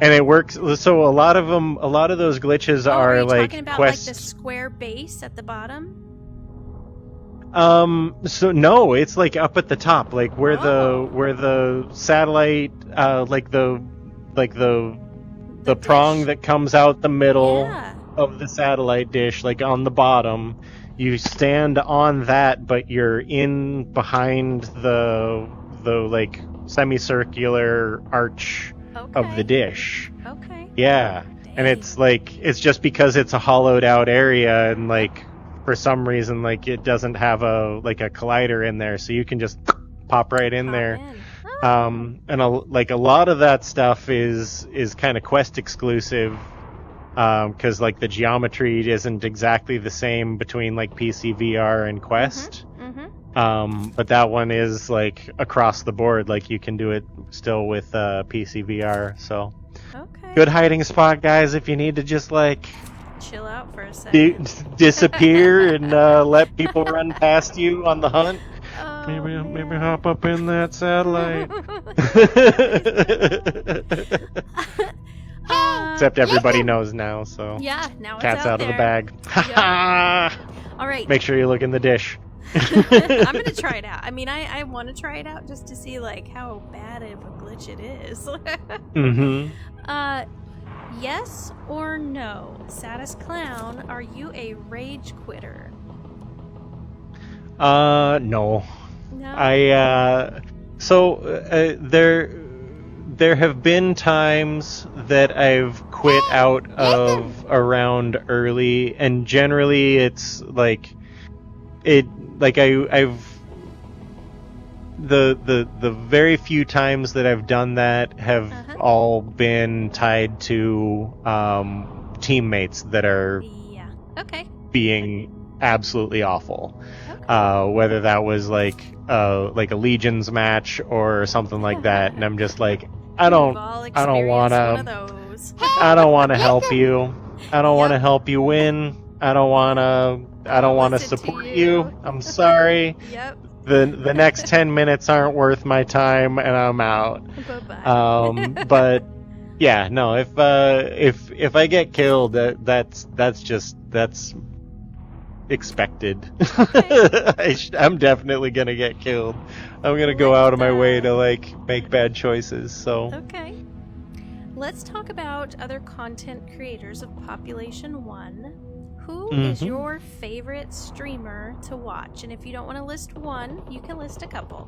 And it works. So a lot of those glitches are like talking about quest. Like the square base at the bottom? So no, it's like up at the top, like where the satellite, like the prong that comes out the middle of the satellite dish, like on the bottom. You stand on that, but you're in behind the like semicircular arch of the dish. Okay. Yeah. Dang. And it's just because it's a hollowed out area, and like for some reason like it doesn't have a collider in there, so you can just pop right in there. And a lot of that stuff is kind of quest exclusive, because like the geometry isn't exactly the same between like PC VR and Quest. But that one is like across the board, like you can do it still with PC VR. So good hiding spot, guys, if you need to just like chill out for a second, disappear and let people run past you on the hunt. Maybe hop up in that satellite. Except everybody knows now, so yeah, now cat's it's out of there. the bag. Yep. All right. Make sure you look in the dish. I'm gonna try it out. I mean, I want to try it out just to see like how bad of a glitch it is. Yes or no, Saddest Clown, are you a rage quitter? No. There have been times that I've quit out of around early, and generally it's like I've the very few times that I've done that have all been tied to teammates that are being absolutely awful. Whether that was like a Legions match or something like that, and I'm just like, I don't want to help you. I don't want to help you win. I don't want to support you. I'm sorry. Yep. The next 10 minutes aren't worth my time, and I'm out. Bye-bye. But yeah, no. If I get killed, that's expected. I'm definitely gonna get killed. I'm gonna go out of my way to like make bad choices. So okay. let's talk about other content creators of Population 1. Who is your favorite streamer to watch? And if you don't want to list one, you can list a couple.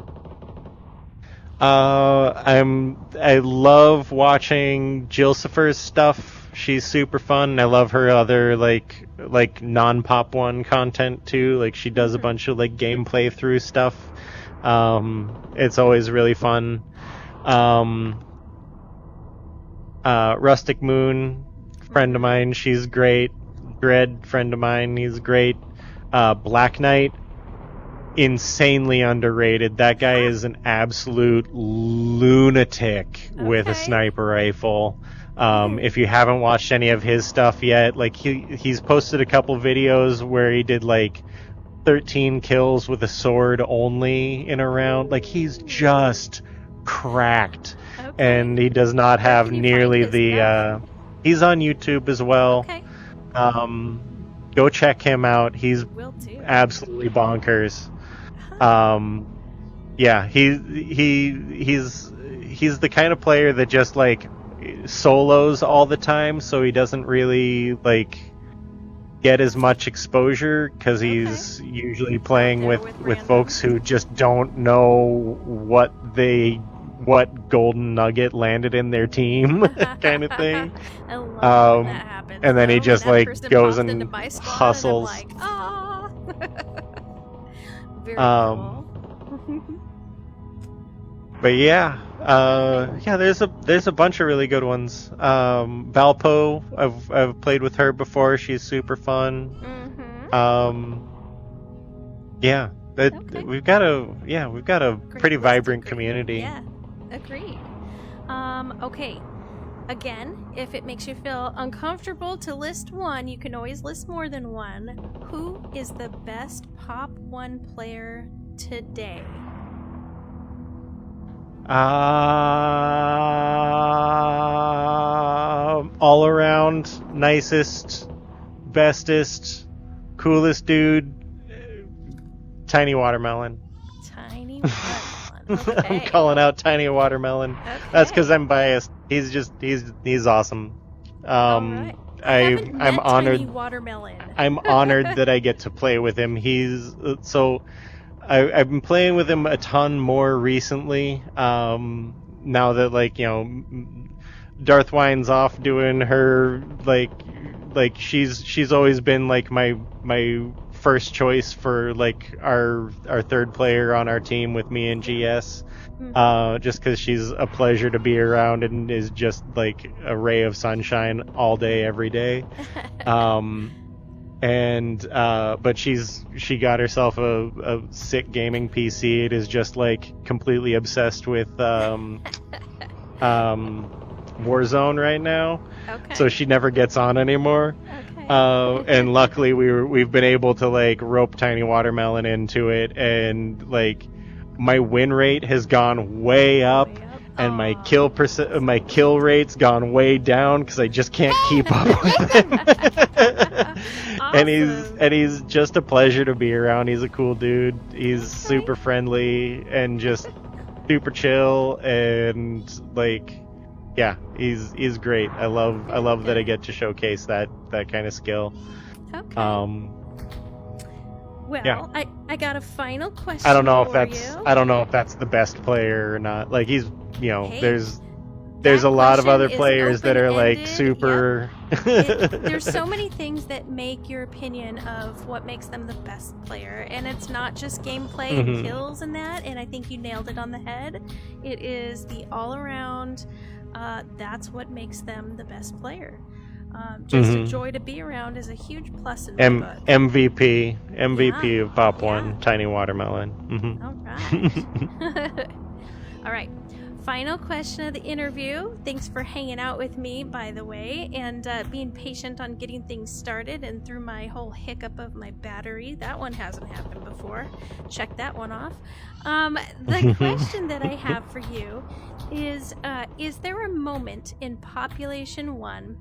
I love watching Jillcifer's stuff. She's super fun. I love her other like non-Pop 1 content too. Like she does a bunch of like gameplay through stuff. It's always really fun. Rustic Moon, friend of mine, she's great. Dread, friend of mine, he's great. Black Knight, insanely underrated. That guy is an absolute lunatic with a sniper rifle. If you haven't watched any of his stuff yet, like he's posted a couple videos where he did like 13 kills with a sword only in a round. Like he's just cracked. And he does not have nearly the he's on YouTube as well. Go check him out. He's absolutely bonkers. Yeah, he's the kind of player that just like solos all the time, so he doesn't really like get as much exposure because he's usually playing with folks who just don't know what golden nugget landed in their team kind of thing. I love when that happens. And then he just like goes and hustles. And I'm like, very cool. But yeah, there's a bunch of really good ones. Valpo, I've played with her before. She's super fun. We've got a pretty vibrant community. Yeah, agreed. Okay. Again, if it makes you feel uncomfortable to list one, you can always list more than one. Who is the best Pop 1 player today? All around nicest, bestest, coolest dude, Tiny Watermelon. Tiny Watermelon. Okay. I'm calling out Tiny Watermelon. Okay. That's because I'm biased. He's awesome. Right. I'm honored. Tiny Watermelon. I'm honored that I get to play with him. He's so. I've been playing with him a ton more recently. Now that Darthwine's off doing her like she's always been like my first choice for like our third player on our team with me and GS. Just because she's a pleasure to be around and is just like a ray of sunshine all day, every day. But she got herself a sick gaming PC. It is just like completely obsessed with Warzone right now. Okay. So she never gets on anymore. Okay. And luckily we've been able to like rope Tiny Watermelon into it, and like my win rate has gone way up. And my kill rate's gone way down because I just can't keep up with him. Awesome. And he's just a pleasure to be around. He's a cool dude. He's super friendly and just super chill, and like, yeah, he's great. I love that I get to showcase that kind of skill. Okay. Well, yeah. I got a final question. I don't know if that's the best player or not. Like he's, there's a lot of other players that are like super. There's so many things that make your opinion of what makes them the best player, and it's not just gameplay and kills and that. And I think you nailed it on the head. It is the all around. That's what makes them the best player. Just a joy to be around is a huge plus in my book. MVP of Pop 1, Tiny Watermelon. All right. All right. Final question of the interview. Thanks for hanging out with me, by the way, and being patient on getting things started and through my whole hiccup of my battery. That one hasn't happened before. Check that one off. The question that I have for you is there a moment in Population 1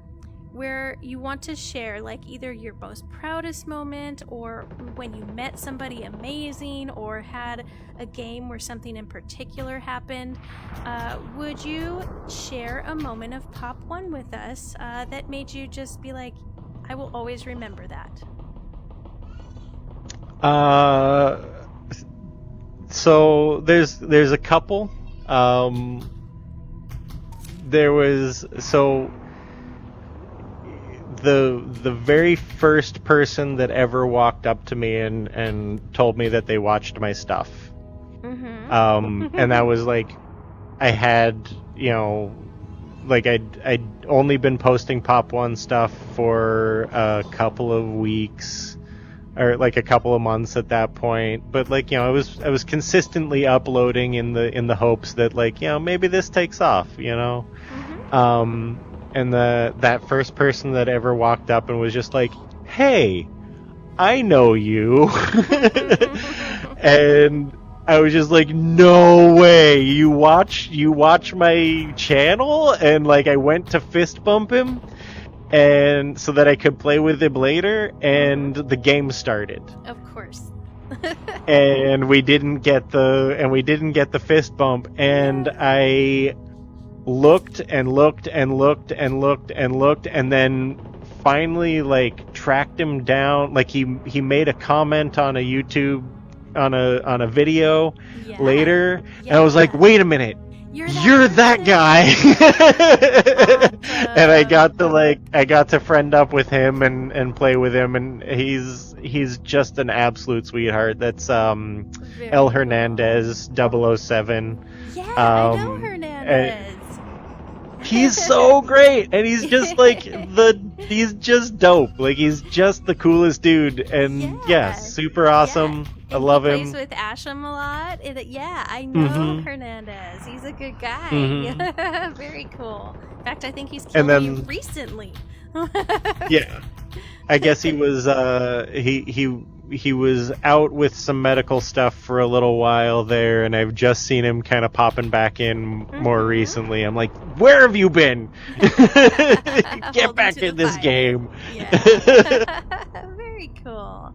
where you want to share, like either your most proudest moment, or when you met somebody amazing, or had a game where something in particular happened. Would you share a moment of Pop 1 with us that made you just be like, I will always remember that? So there's a couple. There was the very first person that ever walked up to me and told me that they watched my stuff. Mm-hmm. And that was like, I had, like I'd only been posting Pop 1 stuff for a couple of weeks, or like a couple of months at that point. But like, I was consistently uploading in the hopes that like, maybe this takes off, Mm-hmm. And that first person that ever walked up and was just like, "Hey, I know you," and I was just like, "No way! You watch my channel?" And like, I went to fist bump him, and so that I could play with him later, and the game started. Of course. And we didn't get the fist bump, and I looked and looked and looked and looked and looked, and then finally like tracked him down. Like he made a comment on a YouTube on a video later, and I was like, wait a minute, you're that guy. And I got to friend up with him and play with him, and he's just an absolute sweetheart. That's El Hernandez 007. Yeah, I know Hernandez. He's so great, and he's just like he's just dope. Like, he's just the coolest dude, and super awesome. Yeah. I love him. He plays with Asham a lot. I know Hernandez. He's a good guy. Very cool. In fact, I think he's killed you recently. Yeah, I guess he was he was out with some medical stuff for a little while there, and I've just seen him kind of popping back in more recently. I'm like, where have you been? Get back in this game. Yeah. Very cool.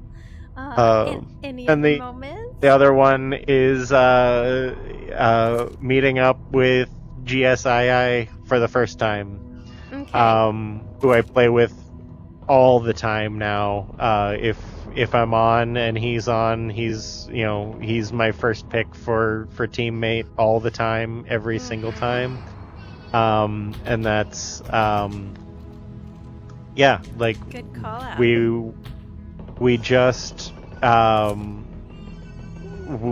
Any other moments? The other one is meeting up with GSII for the first time. Okay. Who I play with all the time now. If I'm on and he's on, he's my first pick for teammate all the time, every single time. And that's like, good call out. We just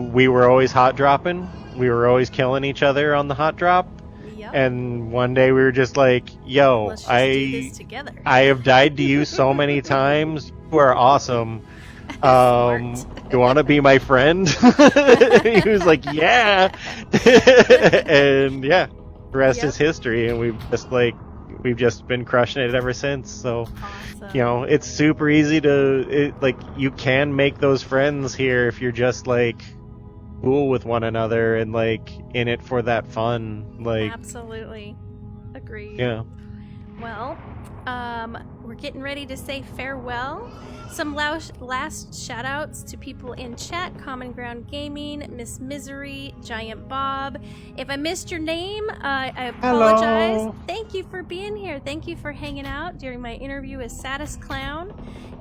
we were always hot dropping. We were always killing each other on the hot drop. Yep. And one day we were just like, "Yo, Let's just do this together. I have died to you so many times. You are awesome. You want to be my friend?" He was like, "Yeah." And yeah, the rest is history, and we've just been crushing it ever since. So awesome. It's super easy you can make those friends here if you're just like cool with one another and like in it for that fun. Like, absolutely agreed. Yeah. Well, we're getting ready to say farewell. Some last shout outs to people in chat: Common Ground Gaming, Miss Misery, Giant Bob. If I missed your name, I apologize. Hello. Thank you for being here. Thank you for hanging out during my interview with Saddest Clown,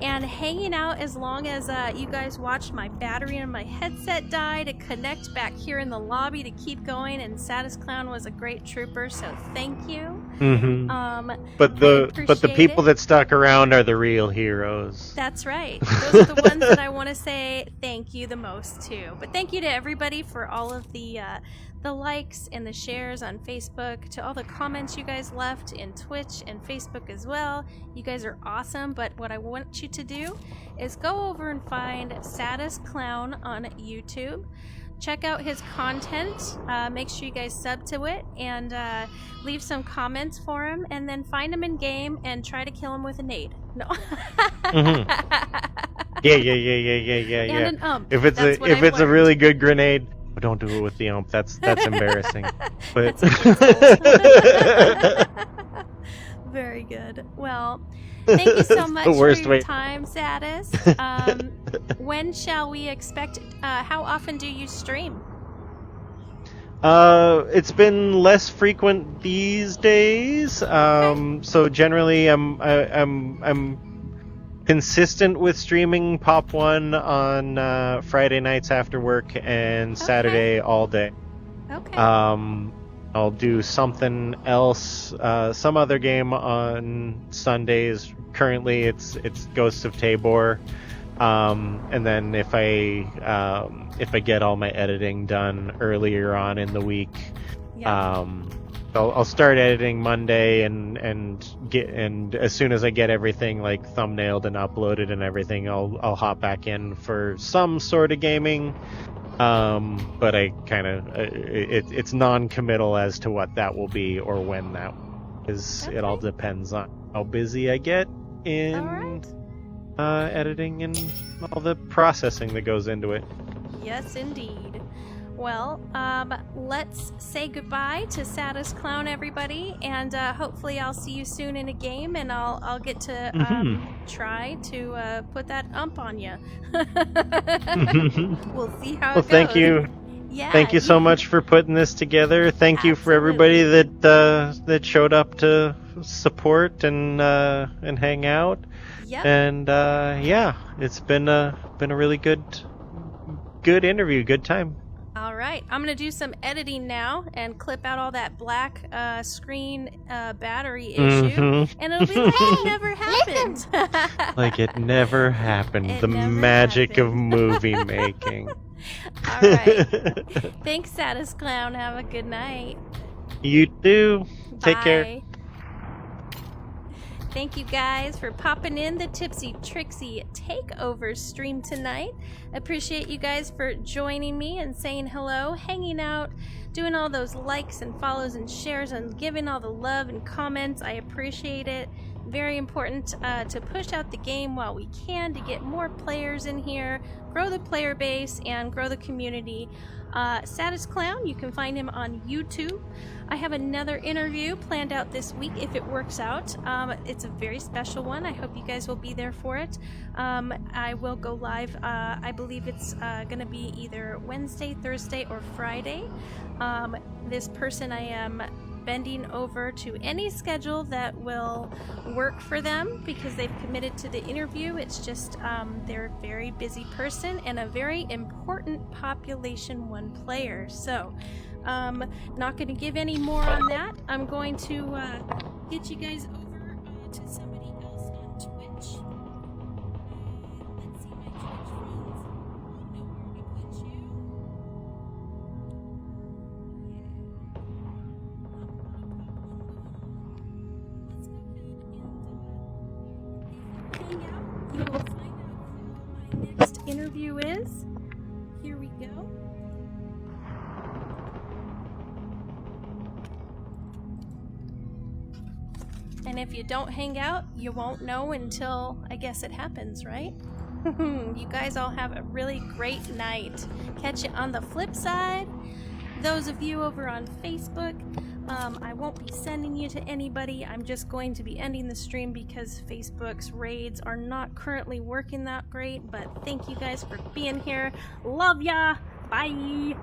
and hanging out as long as you guys watched my battery and my headset die to connect back here in the lobby to keep going. And Saddest Clown was a great trooper, so thank you. But the people that stuck around are the real heroes. That's right. Those are the ones that I want to say thank you the most to. But thank you to everybody for all of the likes and the shares on Facebook, to all the comments you guys left in Twitch and Facebook as well. You guys are awesome. But what I want you to do is go over and find Saddest Clown on YouTube. Check out his content. Make sure you guys sub to it and leave some comments for him, and then find him in game and try to kill him with a nade. No. Yeah. And an ump. If it's a really good grenade, but don't do it with the ump. That's embarrassing. But Very good. Well, thank you so much for your time, Saddest. When shall we expect? How often do you stream? It's been less frequent these days. So generally, I'm consistent with streaming Pop 1 on Friday nights after work and Saturday all day. Okay. I'll do something else, some other game on Sundays. Currently, it's Ghosts of Tabor. And then if I get all my editing done earlier on in the week, I'll start editing Monday and as soon as I get everything like thumbnailed and uploaded and everything, I'll hop back in for some sort of gaming. But I kind of it's non-committal as to what that will be or when that is. Okay. It all depends on how busy I get in editing and all the processing that goes into it. Yes, indeed. Well, let's say goodbye to Saddest Clown, everybody, and hopefully I'll see you soon in a game, and I'll get to try to put that ump on you. We'll see how it goes. Thank you. Yeah. Thank you so much for putting this together. Thank you for everybody that showed up to support and hang out. Yep. And it's been a really good interview, good time. All right, I'm going to do some editing now and clip out all that black screen battery issue, and it'll be like it never happened. Like it never happened. The magic of movie making. All right. Thanks, Saddest Clown. Have a good night. You too. Take care. Thank you guys for popping in the TipsyTrixie Takeover stream tonight. Appreciate you guys for joining me and saying hello, hanging out, doing all those likes and follows and shares and giving all the love and comments. I appreciate it. Very important to push out the game while we can to get more players in here, grow the player base, and grow the community. Saddest Clown, you can find him on YouTube. I have another interview planned out this week if it works out. It's a very special one. I hope you guys will be there for it. I will go live. I believe it's going to be either Wednesday, Thursday, or Friday. This person I am bending over to any schedule that will work for them because they've committed to the interview. It's just they're a very busy person and a very important population 1 player. So not going to give any more on that. I'm going to get you guys over to somebody else on Twitch. Let's see my Twitch friends. Know where we put you. Let's go ahead and hang out. You will find out who my next interview is. Here we go. And if you don't hang out, you won't know until, I guess, it happens, right? You guys all have a really great night. Catch you on the flip side. Those of you over on Facebook, I won't be sending you to anybody. I'm just going to be ending the stream because Facebook's raids are not currently working that great. But thank you guys for being here. Love ya. Bye.